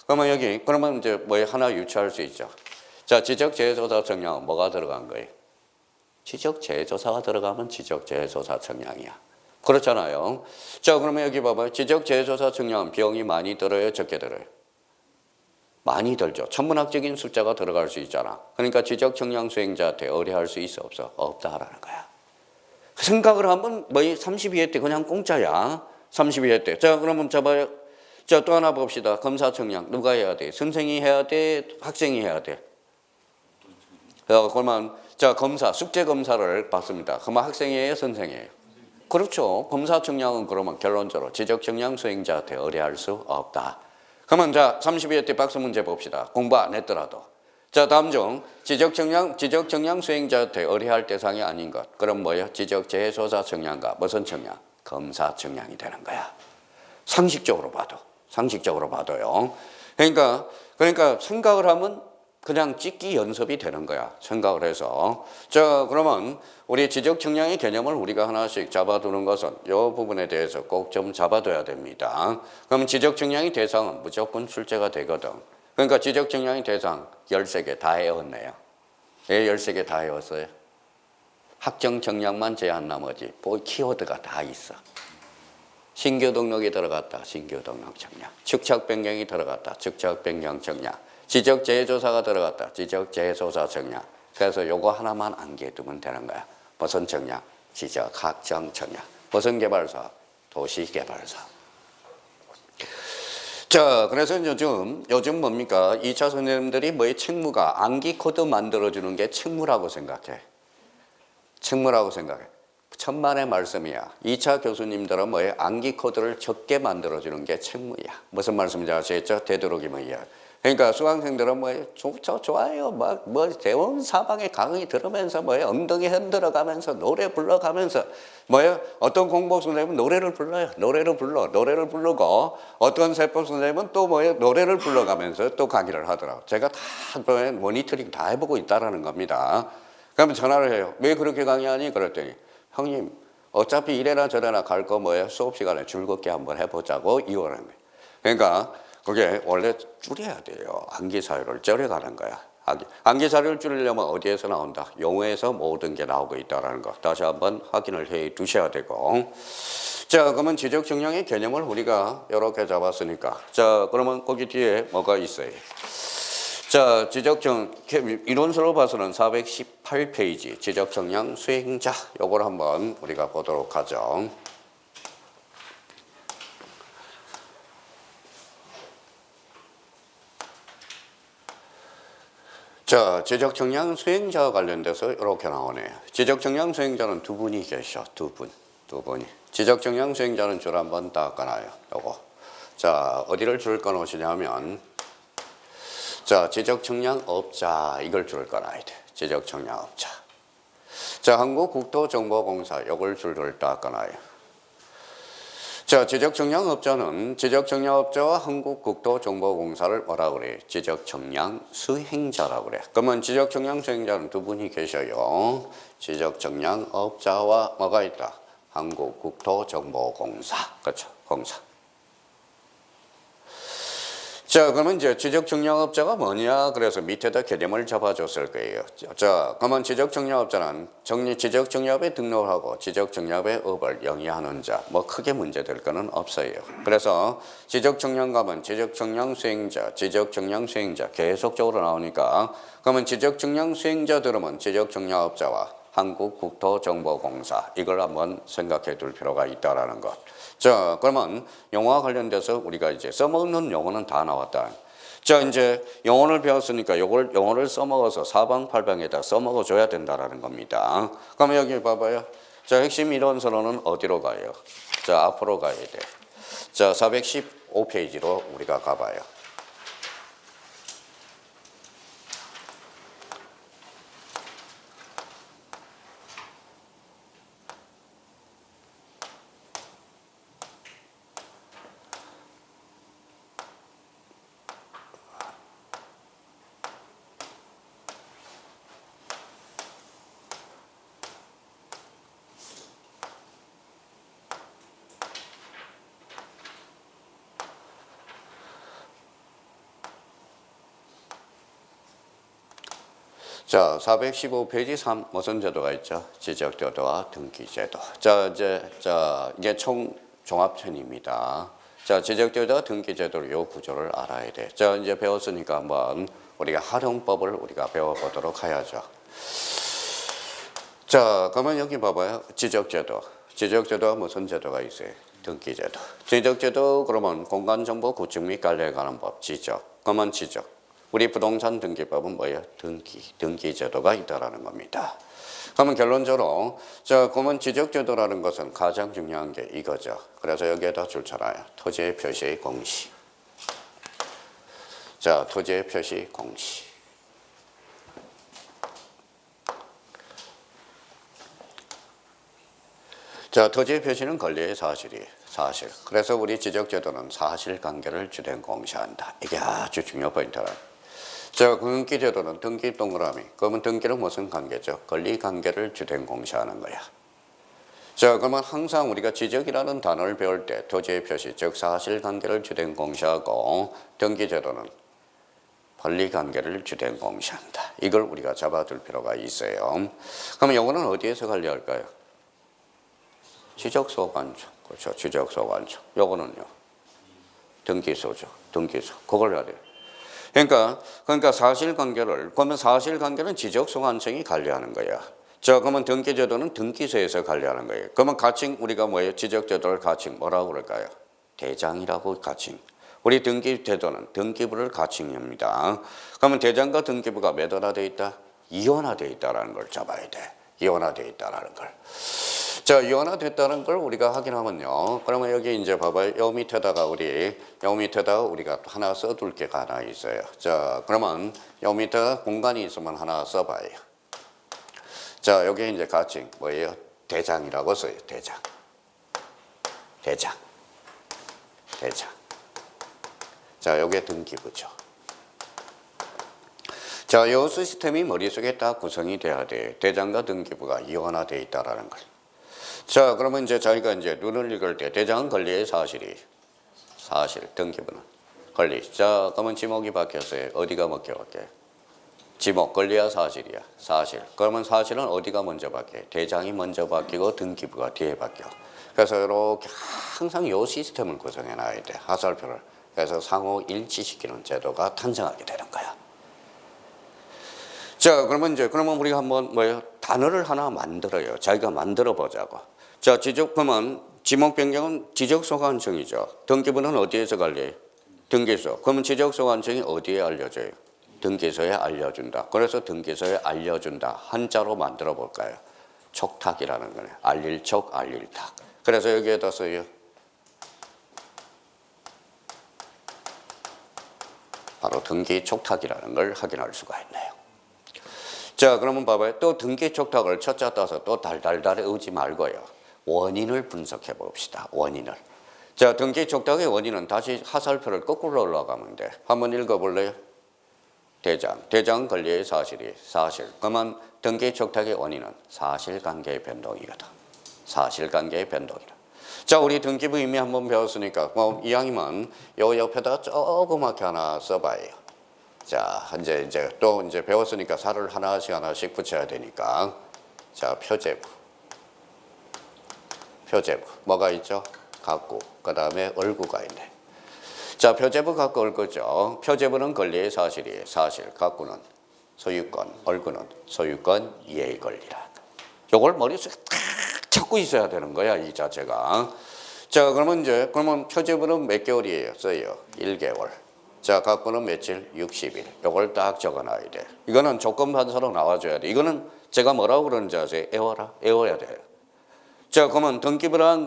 S1: 그러면 이제 하나 유추할 수 있죠. 자, 지적재해조사 청량은 뭐가 들어간 거예요? 지적재해조사가 들어가면 지적재해조사 청량이야. 그렇잖아요. 자, 그러면 여기 봐봐요. 지적재해조사 청량은 비용이 많이 들어요? 적게 들어요? 많이 들죠. 천문학적인 숫자가 들어갈 수 있잖아. 그러니까 지적청량 수행자한테 의뢰할 수 있어? 없어? 없다라는 거야. 생각을 하면 32회 때 그냥 공짜야. 32회 때. 자, 그러면 봐요. 자, 또 하나 봅시다. 검사청량 누가 해야 돼? 선생이 해야 돼? 학생이 해야 돼? 그러면 자, 숙제 검사를 받습니다. 그러면 학생이에요? 선생이에요? 그렇죠. 검사청량은 그러면 결론적으로 지적청량 수행자한테 의뢰할 수 없다. 그러면 자, 32회 때 박스 문제 봅시다. 공부 안 했더라도. 자, 다음 중 지적청량 수행자한테 의뢰할 대상이 아닌 것. 그럼 뭐예요? 지적재해조사 청량과 무슨 청량? 검사 청량이 되는 거야. 상식적으로 봐도요. 그러니까 생각을 하면 그냥 찍기 연습이 되는 거야. 생각을 해서. 자, 그러면 우리 지적 청량의 개념을 우리가 하나씩 잡아두는 것은 이 부분에 대해서 꼭 좀 잡아둬야 됩니다. 그럼 지적 청량의 대상은 무조건 출제가 되거든. 그러니까 지적 청량의 대상 13개 다 외웠네요. 왜 13개 다 외웠어요? 학정 청량만 제한 나머지 키워드가 다 있어. 신규 등록이 들어갔다. 신규 등록 청량. 축척 변경이 들어갔다. 축척 변경 청량. 지적 재해조사가 들어갔다. 지적 재해조사 청량. 그래서 요거 하나만 암기해두면 되는 거야. 무슨 청량? 지적 학정 청량. 무슨 개발사? 도시 개발사. 자, 그래서 요즘 뭡니까? 2차 선생님들이 책무가 암기 코드 만들어주는 게 책무라고 생각해. 천만의 말씀이야. 2차 교수님들은 암기 코드를 적게 만들어주는 게 책무야. 무슨 말씀인지 아시겠죠? 되도록이면. 그러니까 수강생들은 좋아요. 대원 사방에 강의 들으면서 엉덩이 흔들어가면서 노래 불러가면서 어떤 공부 선생님은 노래를 부르고 어떤 세법 선생님은 또 노래를 불러가면서 또 강의를 하더라고. 제가 다 모니터링 다 해보고 있다라는 겁니다. 그러면 전화를 해요. 왜 그렇게 강의하니? 그랬더니 형님 어차피 이래나 저래나 갈 거 수업 시간에 즐겁게 한번 해보자고 이거라는 거예요. 그러니까 그게 원래 줄여야 돼요. 암기 사유를 줄여가는 거야. 암기 자료를 줄이려면 어디에서 나온다? 용어에서 모든 게 나오고 있다는 거 다시 한번 확인을 해 두셔야 되고. 자, 그러면 지적 정량의 개념을 우리가 이렇게 잡았으니까, 자, 그러면 거기 뒤에 뭐가 있어요? 자, 이론서로 봐서는 418페이지 지적 정량 수행자 요걸 한번 우리가 보도록 하죠. 자, 지적 정량 수행자와 관련돼서 이렇게 나오네요. 지적 정량 수행자는 두 분이 계셔. 두 분이. 지적 정량 수행자는 줄 한번 닦아놔요. 요거. 자, 어디를 줄 꺼놓으시냐면, 자, 지적 정량 업자 이걸 줄 꺼놔야 돼. 지적 정량 업자. 자, 한국국토정보공사 요걸 줄을 닦아놔요. 자, 지적정량업자는 지적정량업자와 한국국토정보공사를 뭐라 그래? 지적정량 수행자라고 그래. 그러면 지적정량 수행자는 두 분이 계셔요. 지적정량업자와 뭐가 있다? 한국국토정보공사. 그렇죠? 공사. 자, 그러면 이제 지적정량업자가 뭐냐? 그래서 밑에다 개념을 잡아줬을 거예요. 자, 그러면 지적정량업자는 지적정량업에 등록을 하고 지적정량업의 업을 영위하는 자, 뭐 크게 문제될 거는 없어요. 그래서 지적정량감은 지적정량수행자, 지적정량수행자 계속적으로 나오니까, 그러면 지적정량수행자 들으면 지적정량업자와 한국국토정보공사 이걸 한번 생각해 둘 필요가 있다라는 것. 자, 그러면 용어와 관련돼서 우리가 이제 써먹는 용어는 다 나왔다. 자, 이제 영어를 배웠으니까 요걸 영어를 써먹어서 사방팔방에다 써먹어줘야 된다라는 겁니다. 그러면 여기 봐봐요. 자, 핵심 이론서로는 어디로 가요? 자, 앞으로 가야 돼. 자, 415페이지로 우리가 가봐요. 자, 415페이지 3 무슨 제도가 있죠? 지적제도와 등기제도. 자, 이게 종합편입니다. 자, 지적제도와 등기제도를 요 구조를 알아야 돼. 자, 이제 배웠으니까 한번 우리가 활용법을 우리가 배워보도록 해야죠. 자, 그러면 여기 봐봐요. 지적제도. 지적제도와 무슨 제도가 있어요? 등기제도. 지적제도 그러면 공간정보 구축 및 관리에 관한 법, 지적. 그러면 지적. 우리 부동산 등기법은 뭐예요? 등기제도가 있다라는 겁니다. 그러면 결론적으로, 자, 그러면 지적제도라는 것은 가장 중요한 게 이거죠. 그래서 여기에다 줄쳐놔요. 토지의 표시 공시. 자, 토지의 표시 공시. 자, 토지의 표시는 권리의 사실이에요. 사실. 그래서 우리 지적제도는 사실관계를 주된 공시한다. 이게 아주 중요한 포인트라. 자, 등기제도는 등기 동그라미. 그러면 등기는 무슨 관계죠? 권리관계를 주된 공시하는 거야. 자, 그러면 항상 우리가 지적이라는 단어를 배울 때 토지의 표시, 즉 사실관계를 주된 공시하고 등기제도는 권리관계를 주된 공시한다. 이걸 우리가 잡아둘 필요가 있어요. 그러면 이거는 어디에서 관리할까요? 지적소관청. 그렇죠. 지적소관청. 요거는요. 등기소죠. 등기소. 그걸 해야 돼요. 그러니까 사실관계를, 그러면 사실관계는 지적소관청이 관리하는 거야. 자, 그러면 등기제도는 등기소에서 관리하는 거예요. 그러면 가칭, 우리가 뭐예요? 지적제도를 가칭, 뭐라고 그럴까요? 대장이라고 가칭. 우리 등기제도는 등기부를 가칭합니다. 그러면 대장과 등기부가 몇 원화되어 있다? 이원화되어 있다는 걸 잡아야 돼. 이원화되어 있다는 걸. 자, 이원화됐다는 걸 우리가 확인하면요. 그러면 여기 이제 봐봐요. 요 밑에다가 우리가 하나 써둘 게 하나 있어요. 자, 그러면 요 밑에 공간이 있으면 하나 써봐요. 자, 여기 이제 가칭 뭐예요? 대장이라고 써요. 대장. 자, 요게 등기부죠. 자, 요 시스템이 머릿속에 딱 구성이 돼야 돼. 대장과 등기부가 이원화되어 있다라는 걸. 자, 그러면 이제 저희가 이제 룰을 읽을 때 대장은 권리의 사실이 사실, 등기부는 권리. 자, 그러면 지목이 바뀌었어요. 어디가 바뀌었게? 지목, 권리야 사실이야? 사실. 그러면 사실은 어디가 먼저 바뀌어요? 대장이 먼저 바뀌고 등기부가 뒤에 바뀌어. 그래서 이렇게 항상 이 시스템을 구성해 놔야 돼. 하살표를. 그래서 상호 일치시키는 제도가 탄생하게 되는 거야. 자, 그러면 우리가 한번 뭐예요? 단어를 하나 만들어요. 자기가 만들어 보자고. 자, 그러면 지목 변경은 지적소관청이죠. 등기부는 어디에서 관리해요? 등기소. 그러면 지적소관청이 어디에 알려줘요? 등기소에 알려준다. 그래서 등기소에 알려준다. 한자로 만들어 볼까요? 촉탁이라는 거네. 알릴 촉, 알릴 탁. 그래서 여기에다 써요. 바로 등기 촉탁이라는 걸 확인할 수가 있네요. 자, 그러면 봐봐요. 또 등기 촉탁을 첫자 따서 또 달달달 의지 말고요. 원인을 분석해 봅시다. 원인을. 자, 등기 촉탁의 원인은 다시 하살표를 거꾸로 올라가면 돼. 한번 읽어볼래요? 대장 권리의 사실이 사실. 그러면 등기 촉탁의 원인은 사실관계의 변동이거든. 사실관계의 변동이다. 자, 우리 등기부 이미 한번 배웠으니까 이왕이면 요 옆에다 조그맣게 하나 써봐요. 자, 이제 배웠으니까 살을 하나씩 붙여야 되니까. 자, 표제부. 뭐가 있죠? 갑구. 그 다음에 얼구가 있네. 자, 표제부, 갑구, 얼구죠. 표제부는 권리의 사실이에요. 사실. 갑구는 소유권, 얼구는 소유권 이해의 권리라. 요걸 머릿속에 탁 찾고 있어야 되는 거야, 이 자체가. 자, 그러면 표제부는 몇 개월이에요? 써요. 1개월. 자, 갑구는 며칠? 60일. 요걸 딱 적어놔야 돼. 이거는 조건반사로 나와줘야 돼. 이거는 제가 뭐라고 그러는지 아세요? 외워야 돼요. 자, 그러면 등기부란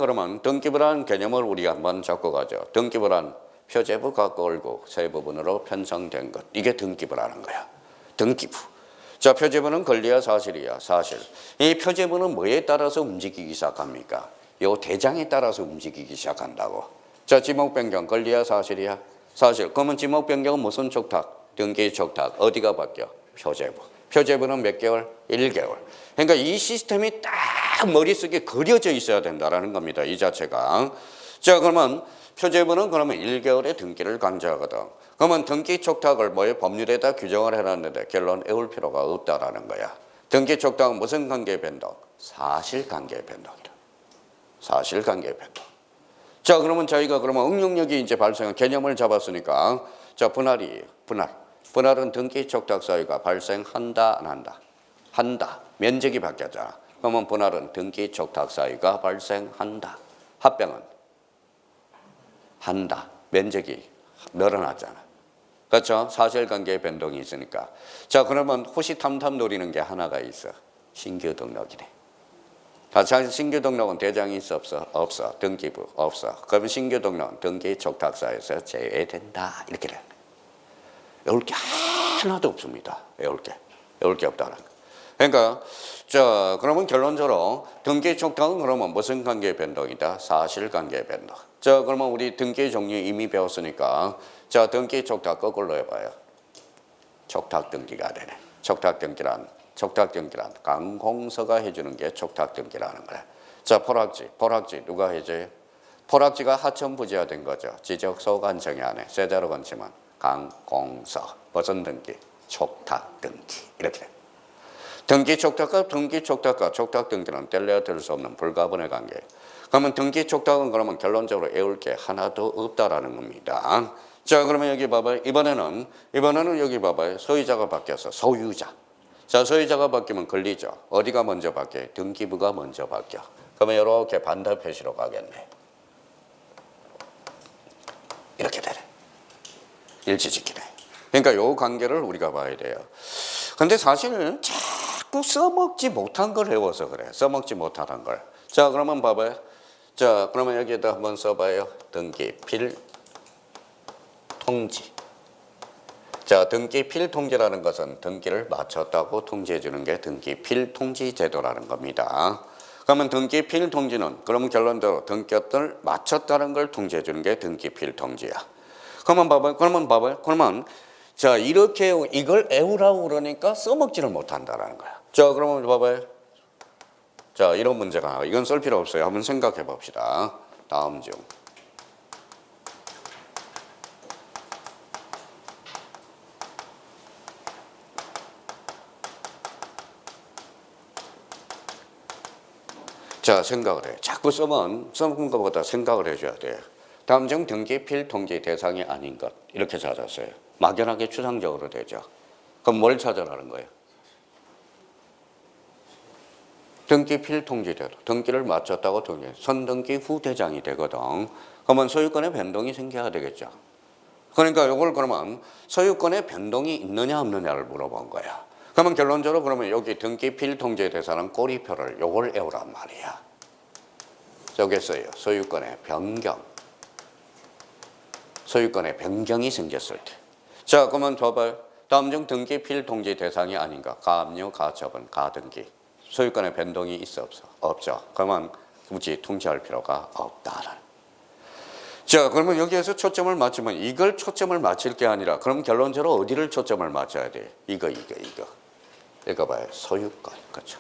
S1: 개념을 우리가 한번 잡고 가죠. 등기부란 표제부, 갑구, 얼구 세 부분으로 편성된 것. 이게 등기부라는 거야. 등기부. 자, 표제부는 권리야 사실이야? 사실. 이 표제부는 뭐에 따라서 움직이기 시작합니까? 요 대장에 따라서 움직이기 시작한다고. 자, 지목 변경 권리야 사실이야? 사실. 그러면 지목 변경은 무슨 촉탁? 등기 촉탁. 어디가 바뀌어? 표제부. 표제부는 몇 개월? 1개월. 그러니까 이 시스템이 딱 머릿속에 그려져 있어야 된다는 겁니다. 이 자체가. 자, 그러면 표제부는 1개월의 등기를 강제하거든. 그러면 등기 촉탁을 법률에다 규정을 해놨는데 결론 외울 필요가 없다라는 거야. 등기 촉탁은 무슨 관계의 변동? 사실관계의 변동이다. 사실관계의 변동. 자, 그러면 저희가 응용력이 이제 발생한 개념을 잡았으니까 자, 분할이에요. 분할은 등기 촉탁 사유가 발생한다, 안 한다? 한다. 면적이 바뀌었잖아. 그러면 분할은 등기 촉탁 사유가 발생한다. 합병은 한다. 면적이 늘어났잖아. 그렇죠? 사실관계의 변동이 있으니까. 자, 그러면 호시탐탐 노리는 게 하나가 있어. 신규 등록이네. 신규 등록은 대장이 있어 없어? 등기부 없어. 그러면 신규 등록은 등기 촉탁사에서 제외된다. 이렇게 돼. 외울 게 하나도 없습니다. 외울 게 없다는 거. 그러니까 자, 그러면 결론적으로 등기 촉탁은 그러면 무슨 관계의 변동이다? 사실관계의 변동. 자, 그러면 우리 등기 종류 이미 배웠으니까 자, 등기 촉탁 거꾸로 해봐요. 촉탁 등기가 되네. 촉탁 등기란 강공서가 해주는 게 촉탁 등기라는 거야. 자, 포락지 누가 해줘요? 포락지가 하천부지화된 거죠. 지적소관청이 안에 세자로 건치면 강공서, 무슨 등기? 촉탁 등기 이렇게 돼. 등기 촉탁과 촉탁 등기는 뗄래야 뗄 수 없는 불가분의 관계. 그러면 등기 촉탁은 결론적으로 외울 게 하나도 없다라는 겁니다. 자, 그러면 여기 봐봐요. 이번에는 여기 봐봐요. 소유자가 바뀌어서 소유자. 자, 소유자가 바뀌면 권리죠. 어디가 먼저 바뀌어요? 등기부가 먼저 바뀌어. 그러면 이렇게 반대 표시로 가겠네. 이렇게 되네. 일치시키네. 그러니까 요 관계를 우리가 봐야 돼요. 근데 사실은 자꾸 써먹지 못한 걸 외워서 그래. 써먹지 못하는 걸. 자, 그러면 봐봐요. 자, 그러면 여기에다 한번 써봐요. 등기 필통지. 자, 등기 필통지라는 것은 등기를 마쳤다고 통지해 주는 게 등기 필통지 제도라는 겁니다. 그러면 등기 필통지는 그러면 결론적으로 등기를 마쳤다는 걸 통지해 주는 게 등기 필통지야. 그러면 봐봐요. 그러면 자, 이렇게 이걸 외우라고 그러니까 써먹지를 못한다라는 거야. 자, 그러면 봐봐요. 자, 이런 문제가 나와. 이건 쓸 필요 없어요. 한번 생각해 봅시다. 다음 중. 자, 생각을 해. 자꾸 쓰면 써본 것보다 생각을 해줘야 돼. 다음 중 등기 필통지 대상이 아닌 것. 이렇게 찾았어요. 막연하게 추상적으로 되죠. 그럼 뭘 찾아라는 거예요? 등기 필통지대로 등기를 마쳤다고 등기, 선등기 후 대장이 되거든. 그러면 소유권의 변동이 생겨야 되겠죠. 그러니까 이걸 그러면 소유권의 변동이 있느냐 없느냐를 물어본 거야. 그러면 결론적으로 그러면 여기 등기 필통지 대상은 꼬리표를 요걸 외우란 말이야. 여기 써요. 소유권의 변경. 소유권의 변경이 생겼을 때. 자, 그러면 봐봐요. 다음 중 등기 필통지 대상이 아닌가? 가압류, 가처분, 가등기. 소유권의 변동이 있어 없어? 없죠. 그러면 굳이 통지할 필요가 없다는. 자, 그러면 여기에서 초점을 맞추면 이걸 초점을 맞출 게 아니라 그럼 결론적으로 어디를 초점을 맞춰야 돼? 이거. 이거 봐요. 소유권. 그렇죠.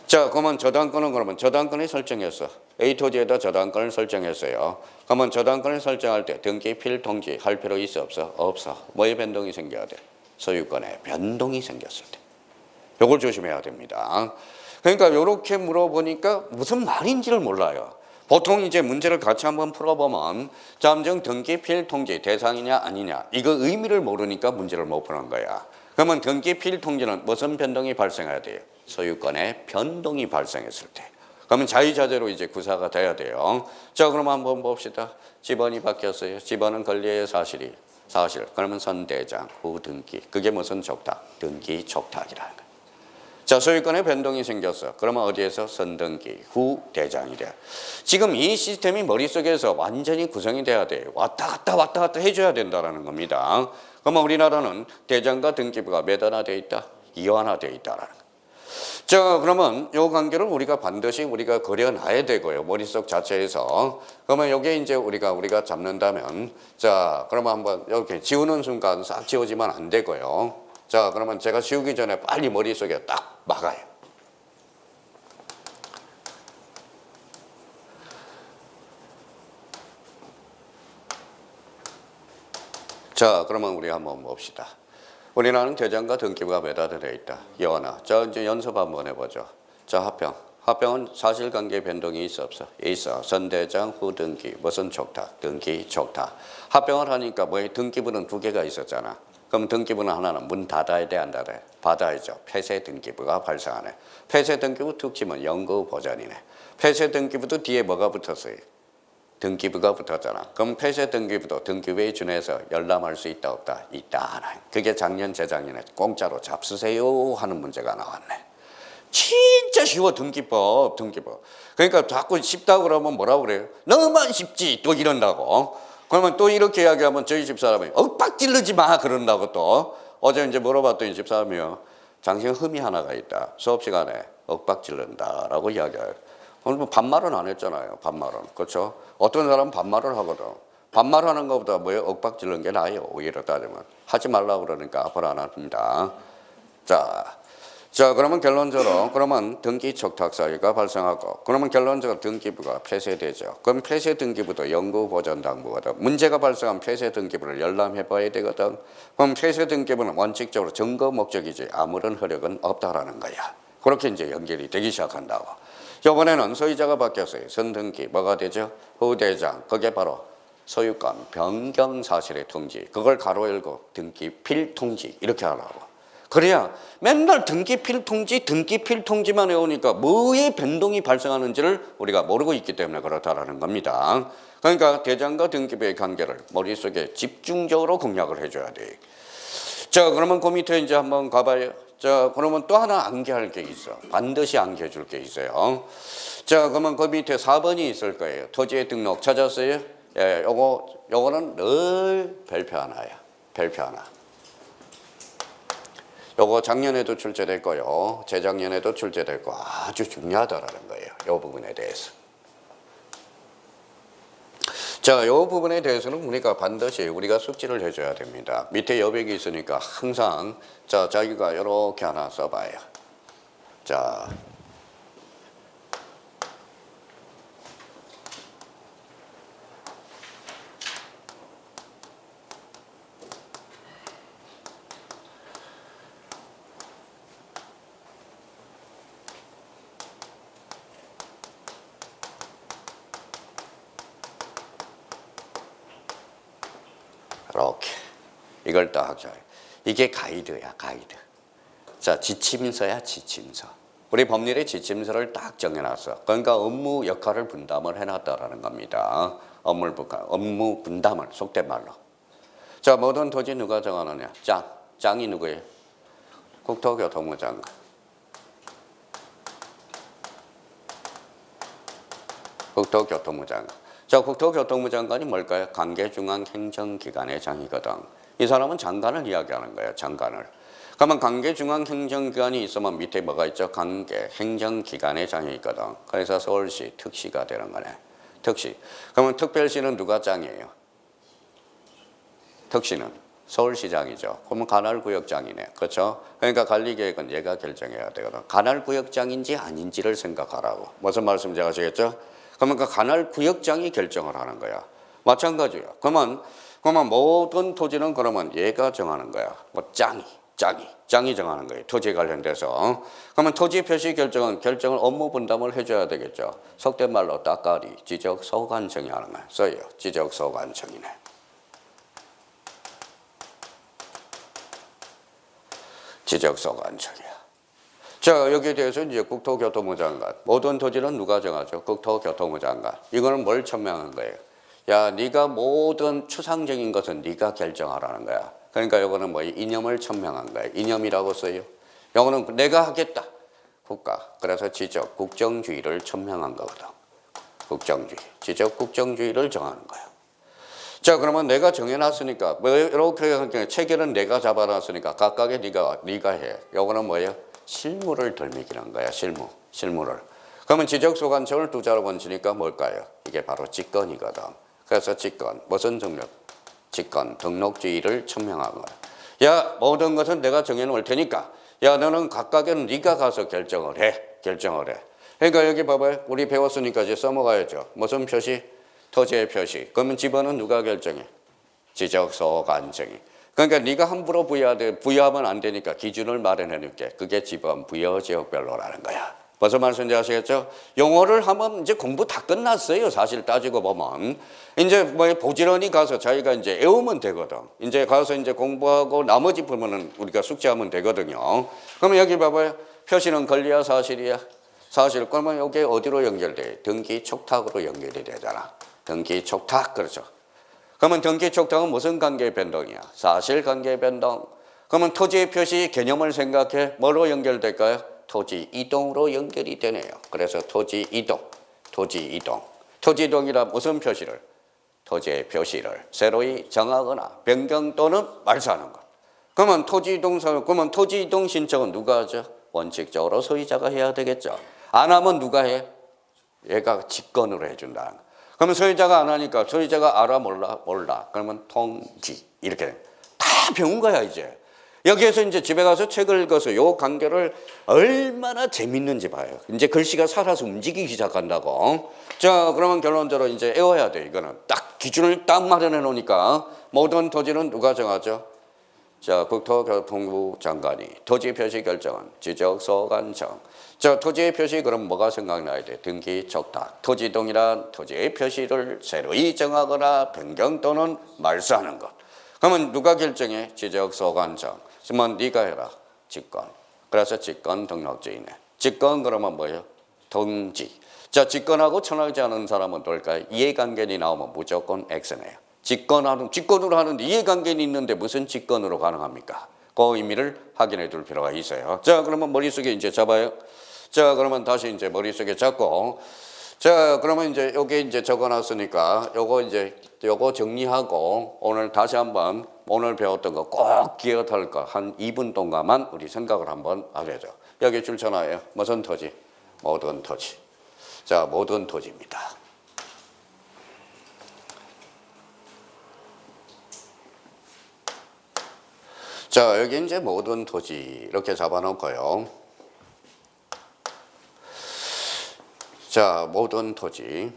S1: 자, 그러면 저당권은 그러면 저당권이 설정했어. A 토지에다 저당권을 설정했어요. 그러면 저당권을 설정할 때 등기 필통지 할 필요 있어 없어? 없어. 뭐의 변동이 생겨야 돼? 소유권의 변동이 생겼을 때. 요걸 조심해야 됩니다. 그러니까 이렇게 물어보니까 무슨 말인지를 몰라요. 보통 이제 문제를 같이 한번 풀어보면 잠정 등기 필통지 대상이냐 아니냐 이거 의미를 모르니까 문제를 못 푸는 거야. 그러면 등기 필통지는 무슨 변동이 발생해야 돼요? 소유권의 변동이 발생했을 때. 그러면 자유자재로 이제 구사가 돼야 돼요. 자, 그럼 한번 봅시다. 지번이 바뀌었어요. 지번은 권리의 사실. 그러면 선대장, 후 등기. 그게 무슨 촉탁? 등기 촉탁이라는 거예요. 자, 소유권의 변동이 생겼어. 그러면 어디에서? 선등기, 후 대장이 돼. 지금 이 시스템이 머릿속에서 완전히 구성이 돼야 돼요. 왔다 갔다 해줘야 된다는 겁니다. 그러면 우리나라는 대장과 등기부가 몇 하나 돼 있다? 이완화되어 있다라는 거예요. 자, 그러면 이 관계를 우리가 반드시 그려놔야 되고요. 머릿속 자체에서. 그러면 여기에 이제 우리가 잡는다면, 자, 그러면 한번 이렇게 지우는 순간 싹 지워지면 안 되고요. 자, 그러면 제가 지우기 전에 빨리 머릿속에 딱 막아요. 자, 그러면 우리 한번 봅시다. 우리나라는 대장과 등기부가 매달려 있다. 연하. 자, 이제 연습 한번 해보죠. 자, 합병. 합병은 사실관계 변동이 있어 없어? 있어. 선대장, 후등기. 무슨 촉탁? 등기 촉탁. 합병을 하니까 등기부는 두 개가 있었잖아. 그럼 등기부는 하나는 문 닫아야 돼, 안 닫아야 돼? 닫아야죠. 폐쇄 등기부가 발생하네. 폐쇄 등기부 특징은 영구 보전이네. 폐쇄 등기부도 뒤에 뭐가 붙었어요? 등기부가 붙었잖아. 그럼 폐쇄 등기부도 등기부에 준해서 열람할 수 있다 없다? 있다. 그게 작년 재작년에 공짜로 잡수세요 하는 문제가 나왔네. 진짜 쉬워. 등기법. 그러니까 자꾸 쉽다고 그러면 뭐라고 그래요? 너만 쉽지 또 이런다고. 그러면 또 이렇게 이야기하면 저희 집사람이 윽박 지르지 마 그런다고 또. 어제 이제 물어봤더니 집사람이요. 당신 흠이 하나가 있다. 수업 시간에 윽박 지른다라고 이야기해요. 오늘 뭐 반말은 안 했잖아요. 반말은. 그렇죠? 어떤 사람은 반말을 하거든. 반말하는 것보다 윽박 지르는 게 나아요. 오히려 따지면. 하지 말라고 그러니까 앞으로 안 합니다. 자, 그러면 결론적으로 그러면 등기 촉탁 사유가 발생하고 그러면 결론적으로 등기부가 폐쇄되죠. 그럼 폐쇄 등기부도 영구 보전 당부거든. 문제가 발생한 폐쇄 등기부를 열람해 봐야 되거든. 그럼 폐쇄 등기부는 원칙적으로 증거 목적이지 아무런 효력은 없다라는 거야. 그렇게 이제 연결이 되기 시작한다고. 이번에는 소유자가 바뀌었어요. 선등기 뭐가 되죠? 후대장. 그게 바로 소유권 변경 사실의 통지. 그걸 가로 열고 등기 필통지 이렇게 하라고. 그래야 맨날 등기 필통지만 해오니까 뭐의 변동이 발생하는지를 우리가 모르고 있기 때문에 그렇다라는 겁니다. 그러니까 대장과 등기부의 관계를 머릿속에 집중적으로 공략을 해줘야 돼. 자, 그러면 그 밑에 이제 한번 가봐요. 자, 그러면 또 하나 암기할 게 있어. 반드시 암기해 줄 게 있어요. 자, 그러면 그 밑에 4번이 있을 거예요. 토지의 등록 찾았어요? 예, 요거는 늘 별표 하나야. 별표 하나. 요거 작년에도 출제됐고요. 재작년에도 출제됐고 아주 중요하다라는 거예요. 요 부분에 대해서. 자, 요 부분에 대해서는 우리가 반드시 우리가 숙지를 해줘야 됩니다. 밑에 여백이 있으니까 항상 자, 자기가 이렇게 하나 써봐요. 자, 이걸 딱 줘. 이게 가이드야, 가이드. 자, 지침서야, 지침서. 우리 법률의 지침서를 딱 정해놨어. 그러니까 업무 역할을 분담을 해놨다라는 겁니다. 업무 분담을 속된 말로. 자, 모든 토지 누가 정하느냐? 짱이 누구예요? 국토교통부 장관. 국토교통부 장관. 자, 국토교통부 장관이 뭘까요? 관계중앙행정기관의 장이거든. 이 사람은 장관을 이야기하는 거예요. 장관을. 그러면 관계중앙행정기관이 있으면 밑에 뭐가 있죠? 관계행정기관의 장이 있거든. 그래서 서울시 특시가 되는 거네. 특시. 그러면 특별시는 누가 장이에요? 특시는 서울시장이죠. 그러면 관할구역장이네. 그렇죠? 그러니까 관리계획은 얘가 결정해야 되거든. 관할구역장인지 아닌지를 생각하라고. 무슨 말씀인지 아시겠죠? 그러니까 관할구역장이 결정을 하는 거야. 마찬가지예요. 그러면 모든 토지는 그러면 얘가 정하는 거야. 뭐 짱이 정하는 거예요. 토지에 관련돼서. 그러면 토지 표시 결정을 업무 분담을 해줘야 되겠죠. 속된 말로 따까리 지적소관청이 하는 거야. 써요. 지적소관청이네. 지적소관청이야. 자, 여기에 대해서 이제 국토교통부 장관. 모든 토지는 누가 정하죠? 국토교통부 장관. 이거는 뭘 천명한 거예요? 야, 네가 모든 추상적인 것은 네가 결정하라는 거야. 그러니까 이거는 뭐 이념을 천명한 거예요. 이념이라고 써요. 이거는 내가 하겠다. 국가. 그래서 지적 국정주의를 천명한 거거든. 국정주의. 지적 국정주의를 정하는 거야. 자, 그러면 내가 정해놨으니까 뭐 이렇게 체계는 내가 잡아놨으니까 각각의 네가 해. 이거는 뭐예요? 실무를 덜미기는 거야. 실무를. 그러면 지적소관청을 두 자로 번지니까 뭘까요? 이게 바로 직권이거든. 그래서 직권. 무슨 등록? 직권, 등록주의를 천명한 거야. 야, 모든 것은 내가 정해놓을 테니까 야, 너는 각각은 네가 가서 결정을 해. 그러니까 여기 봐봐요. 우리 배웠으니까 이제 써먹어야죠. 무슨 표시? 토지의 표시. 그러면 지번은 누가 결정해? 지적소관청이. 그러니까 네가 함부로 부여하면 안 되니까 기준을 마련해 놓을게. 그게 지번 부여 지역별로라는 거야. 무슨 말씀인지 아시겠죠? 용어를 하면 이제 공부 다 끝났어요. 사실 따지고 보면. 이제 뭐 부지런히 가서 자기가 이제 외우면 되거든. 이제 가서 이제 공부하고 나머지 부분은 우리가 숙지하면 되거든요. 그러면 여기 봐봐요. 표시는 권리야, 사실이야? 사실. 그러면 여기 어디로 연결돼? 등기 촉탁으로 연결이 되잖아. 등기 촉탁. 그렇죠. 그러면 등기 촉탁은 무슨 관계 변동이야? 사실관계 변동. 그러면 토지의 표시 개념을 생각해. 뭐로 연결될까요? 토지 이동으로 연결이 되네요. 그래서 토지 이동. 토지 이동이라 무슨 표시를? 토지의 표시를 새로이 정하거나 변경 또는 말소하는 것. 그러면 토지 이동 신청은 누가 하죠? 원칙적으로 소유자가 해야 되겠죠. 안 하면 누가 해? 얘가 직권으로 해준다는 거. 그러면 소유자가 안 하니까 소유자가 알아 몰라. 그러면 통지 이렇게 돼. 다 배운 거야 이제. 여기에서 이제 집에 가서 책을 읽어서 요 관계를 얼마나 재밌는지 봐요. 이제 글씨가 살아서 움직이기 시작한다고. 자, 그러면 결론적으로 이제 외워야 돼. 이거는 딱 기준을 딱 마련해 놓으니까 모든 토지는 누가 정하죠? 자, 국토교통부 장관이 토지 표시 결정은 지적소관청. 자, 토지의 표시 그럼 뭐가 생각나야 돼? 등기 촉탁. 토지동이란 토지의 표시를 새로이 정하거나 변경 또는 말소하는 것. 그러면 누가 결정해? 지적소관청. 그러면 네가 해라. 직권. 그래서 직권 등록주의네. 직권 그러면 뭐예요? 등지. 자, 직권하고 청하지 않은 사람은 뭘까요? 이해관계이 나오면 무조건 X네요. 직권으로 하는데 이해관계는 있는데 무슨 직권으로 가능합니까? 그 의미를 확인해 둘 필요가 있어요. 자, 그러면 머릿속에 이제 잡아요. 자, 그러면 다시 이제 머릿속에 잡고. 자, 그러면 이제 여기 이제 적어놨으니까 요거 정리하고 오늘 다시 한번 오늘 배웠던 거 꼭 기억할 거 한 2분 동안만 우리 생각을 한번 하려죠. 여기 줄쳐놔요. 무슨 토지? 모든 토지. 자, 모든 토지입니다. 자, 여기 이제 모든 토지 이렇게 잡아놓고요. 자, 모든 토지.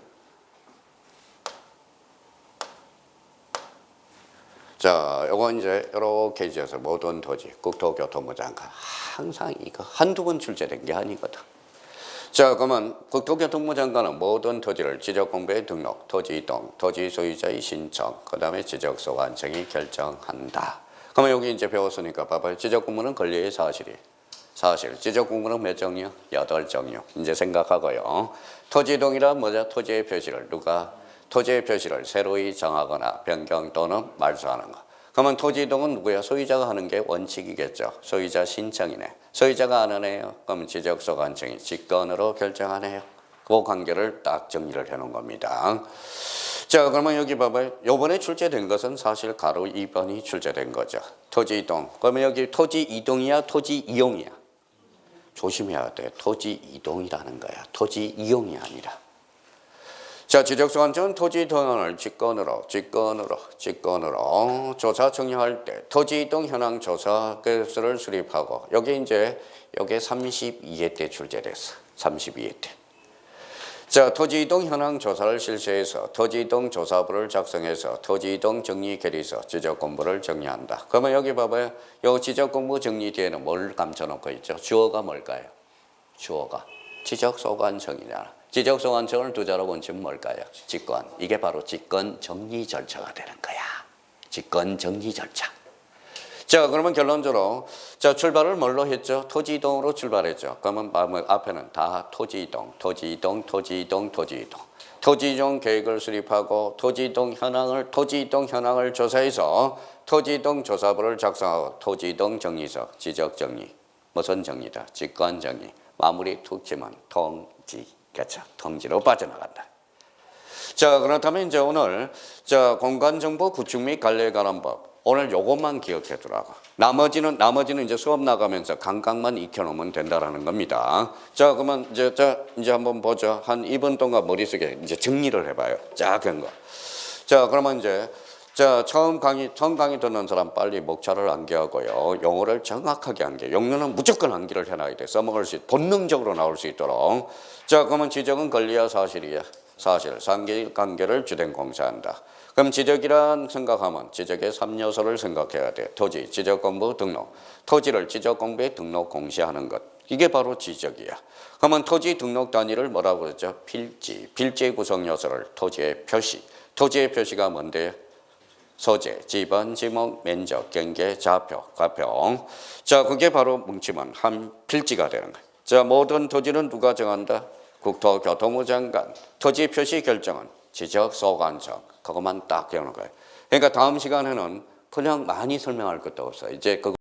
S1: 자, 요거 이제 이렇게 지어서 모든 토지, 국토교통부 장관. 항상 이거 한두 번 출제된 게 아니거든. 자, 그러면 국토교통부 장관은 모든 토지를 지적공부에 등록, 토지 이동, 토지 소유자의 신청, 그 다음에 지적소관청이 결정한다. 그러면 여기 이제 배웠으니까 봐봐요. 지적공무는 권리의 사실이. 사실. 지적공무는 몇 종류? 8종류. 이제 생각하고요. 토지이동이란 뭐죠? 토지의 표시를 누가? 토지의 표시를 새로이 정하거나 변경 또는 말소하는 거. 그러면 토지이동은 누구야? 소유자가 하는 게 원칙이겠죠. 소유자 신청이네. 소유자가 안 하네요. 그럼 지적소관청이 직권으로 결정하네요. 그 관계를 딱 정리를 해놓은 겁니다. 자, 그러면 여기 봐봐요. 요번에 출제된 것은 사실 가로 2번이 출제된 거죠. 토지이동. 그러면 여기 토지이동이야? 토지이용이야? 조심해야 돼. 토지이동이라는 거야. 토지이용이 아니라. 자, 지적소관청은 토지이동을 직권으로 조사 정리할 때 토지이동 현황 조사 계획서를 수립하고 여기 이제 여기 32회 때 출제됐어. 32회 때. 자, 토지이동 현황 조사를 실시해서 토지이동 조사부를 작성해서 토지이동 정리 결의서 지적공부를 정리한다. 그러면 여기 봐봐요. 요 지적공부 정리 뒤에는 뭘 감춰놓고 있죠? 주어가 뭘까요? 주어가 지적소관청이잖아. 지적소관청을 두 자로 본치면 뭘까요? 직권. 이게 바로 직권 정리 절차가 되는 거야. 직권 정리 절차. 자, 그러면 결론적으로 자, 출발을 뭘로 했죠? 토지이동으로 출발했죠. 그러면 앞에는 다 토지이동. 토지이동 계획을 수립하고 토지이동 현황을 조사해서 토지이동 조사부를 작성하고 토지이동 정리서, 지적 정리. 무슨 정리다? 직권 정리. 마무리 툭 치면 통지. 그렇죠. 통지로 빠져나간다. 자, 그렇다면 이제 오늘 자, 공간정보 구축 및 관리에 관한 법. 오늘 요것만 기억해 두라고. 나머지는 이제 수업 나가면서 감각만 익혀놓으면 된다라는 겁니다. 자, 그러면 이제 한번 보죠. 한 2분 동안 머릿속에 이제 정리를 해봐요. 작은 거. 자, 그러면 이제 자, 처음 강의 듣는 사람 빨리 목차를 암기하고요. 용어를 정확하게 암기. 용어는 무조건 암기를 해놔야 돼. 써먹을 수 본능적으로 나올 수 있도록. 자, 그러면 지적은 권리야 사실이야? 사실. 상계관계를 주된 공사한다. 그럼 지적이란 생각하면 지적의 3요소를 생각해야 돼. 토지, 지적공부, 등록. 토지를 지적공부에 등록 공시하는 것. 이게 바로 지적이야. 그러면 토지 등록 단위를 뭐라고 그러죠? 필지. 필지의 구성 요소를 토지의 표시. 토지의 표시가 뭔데요? 소재, 지번, 지목, 면적, 경계, 좌표, 과평. 자, 그게 바로 뭉치면 한 필지가 되는 거예요. 자, 모든 토지는 누가 정한다? 국토교통부 장관. 토지 표시 결정은 지적소관청. 그것만 딱 배우는 거예요. 그러니까 다음 시간에는 그냥 많이 설명할 것도 없어. 이제 그거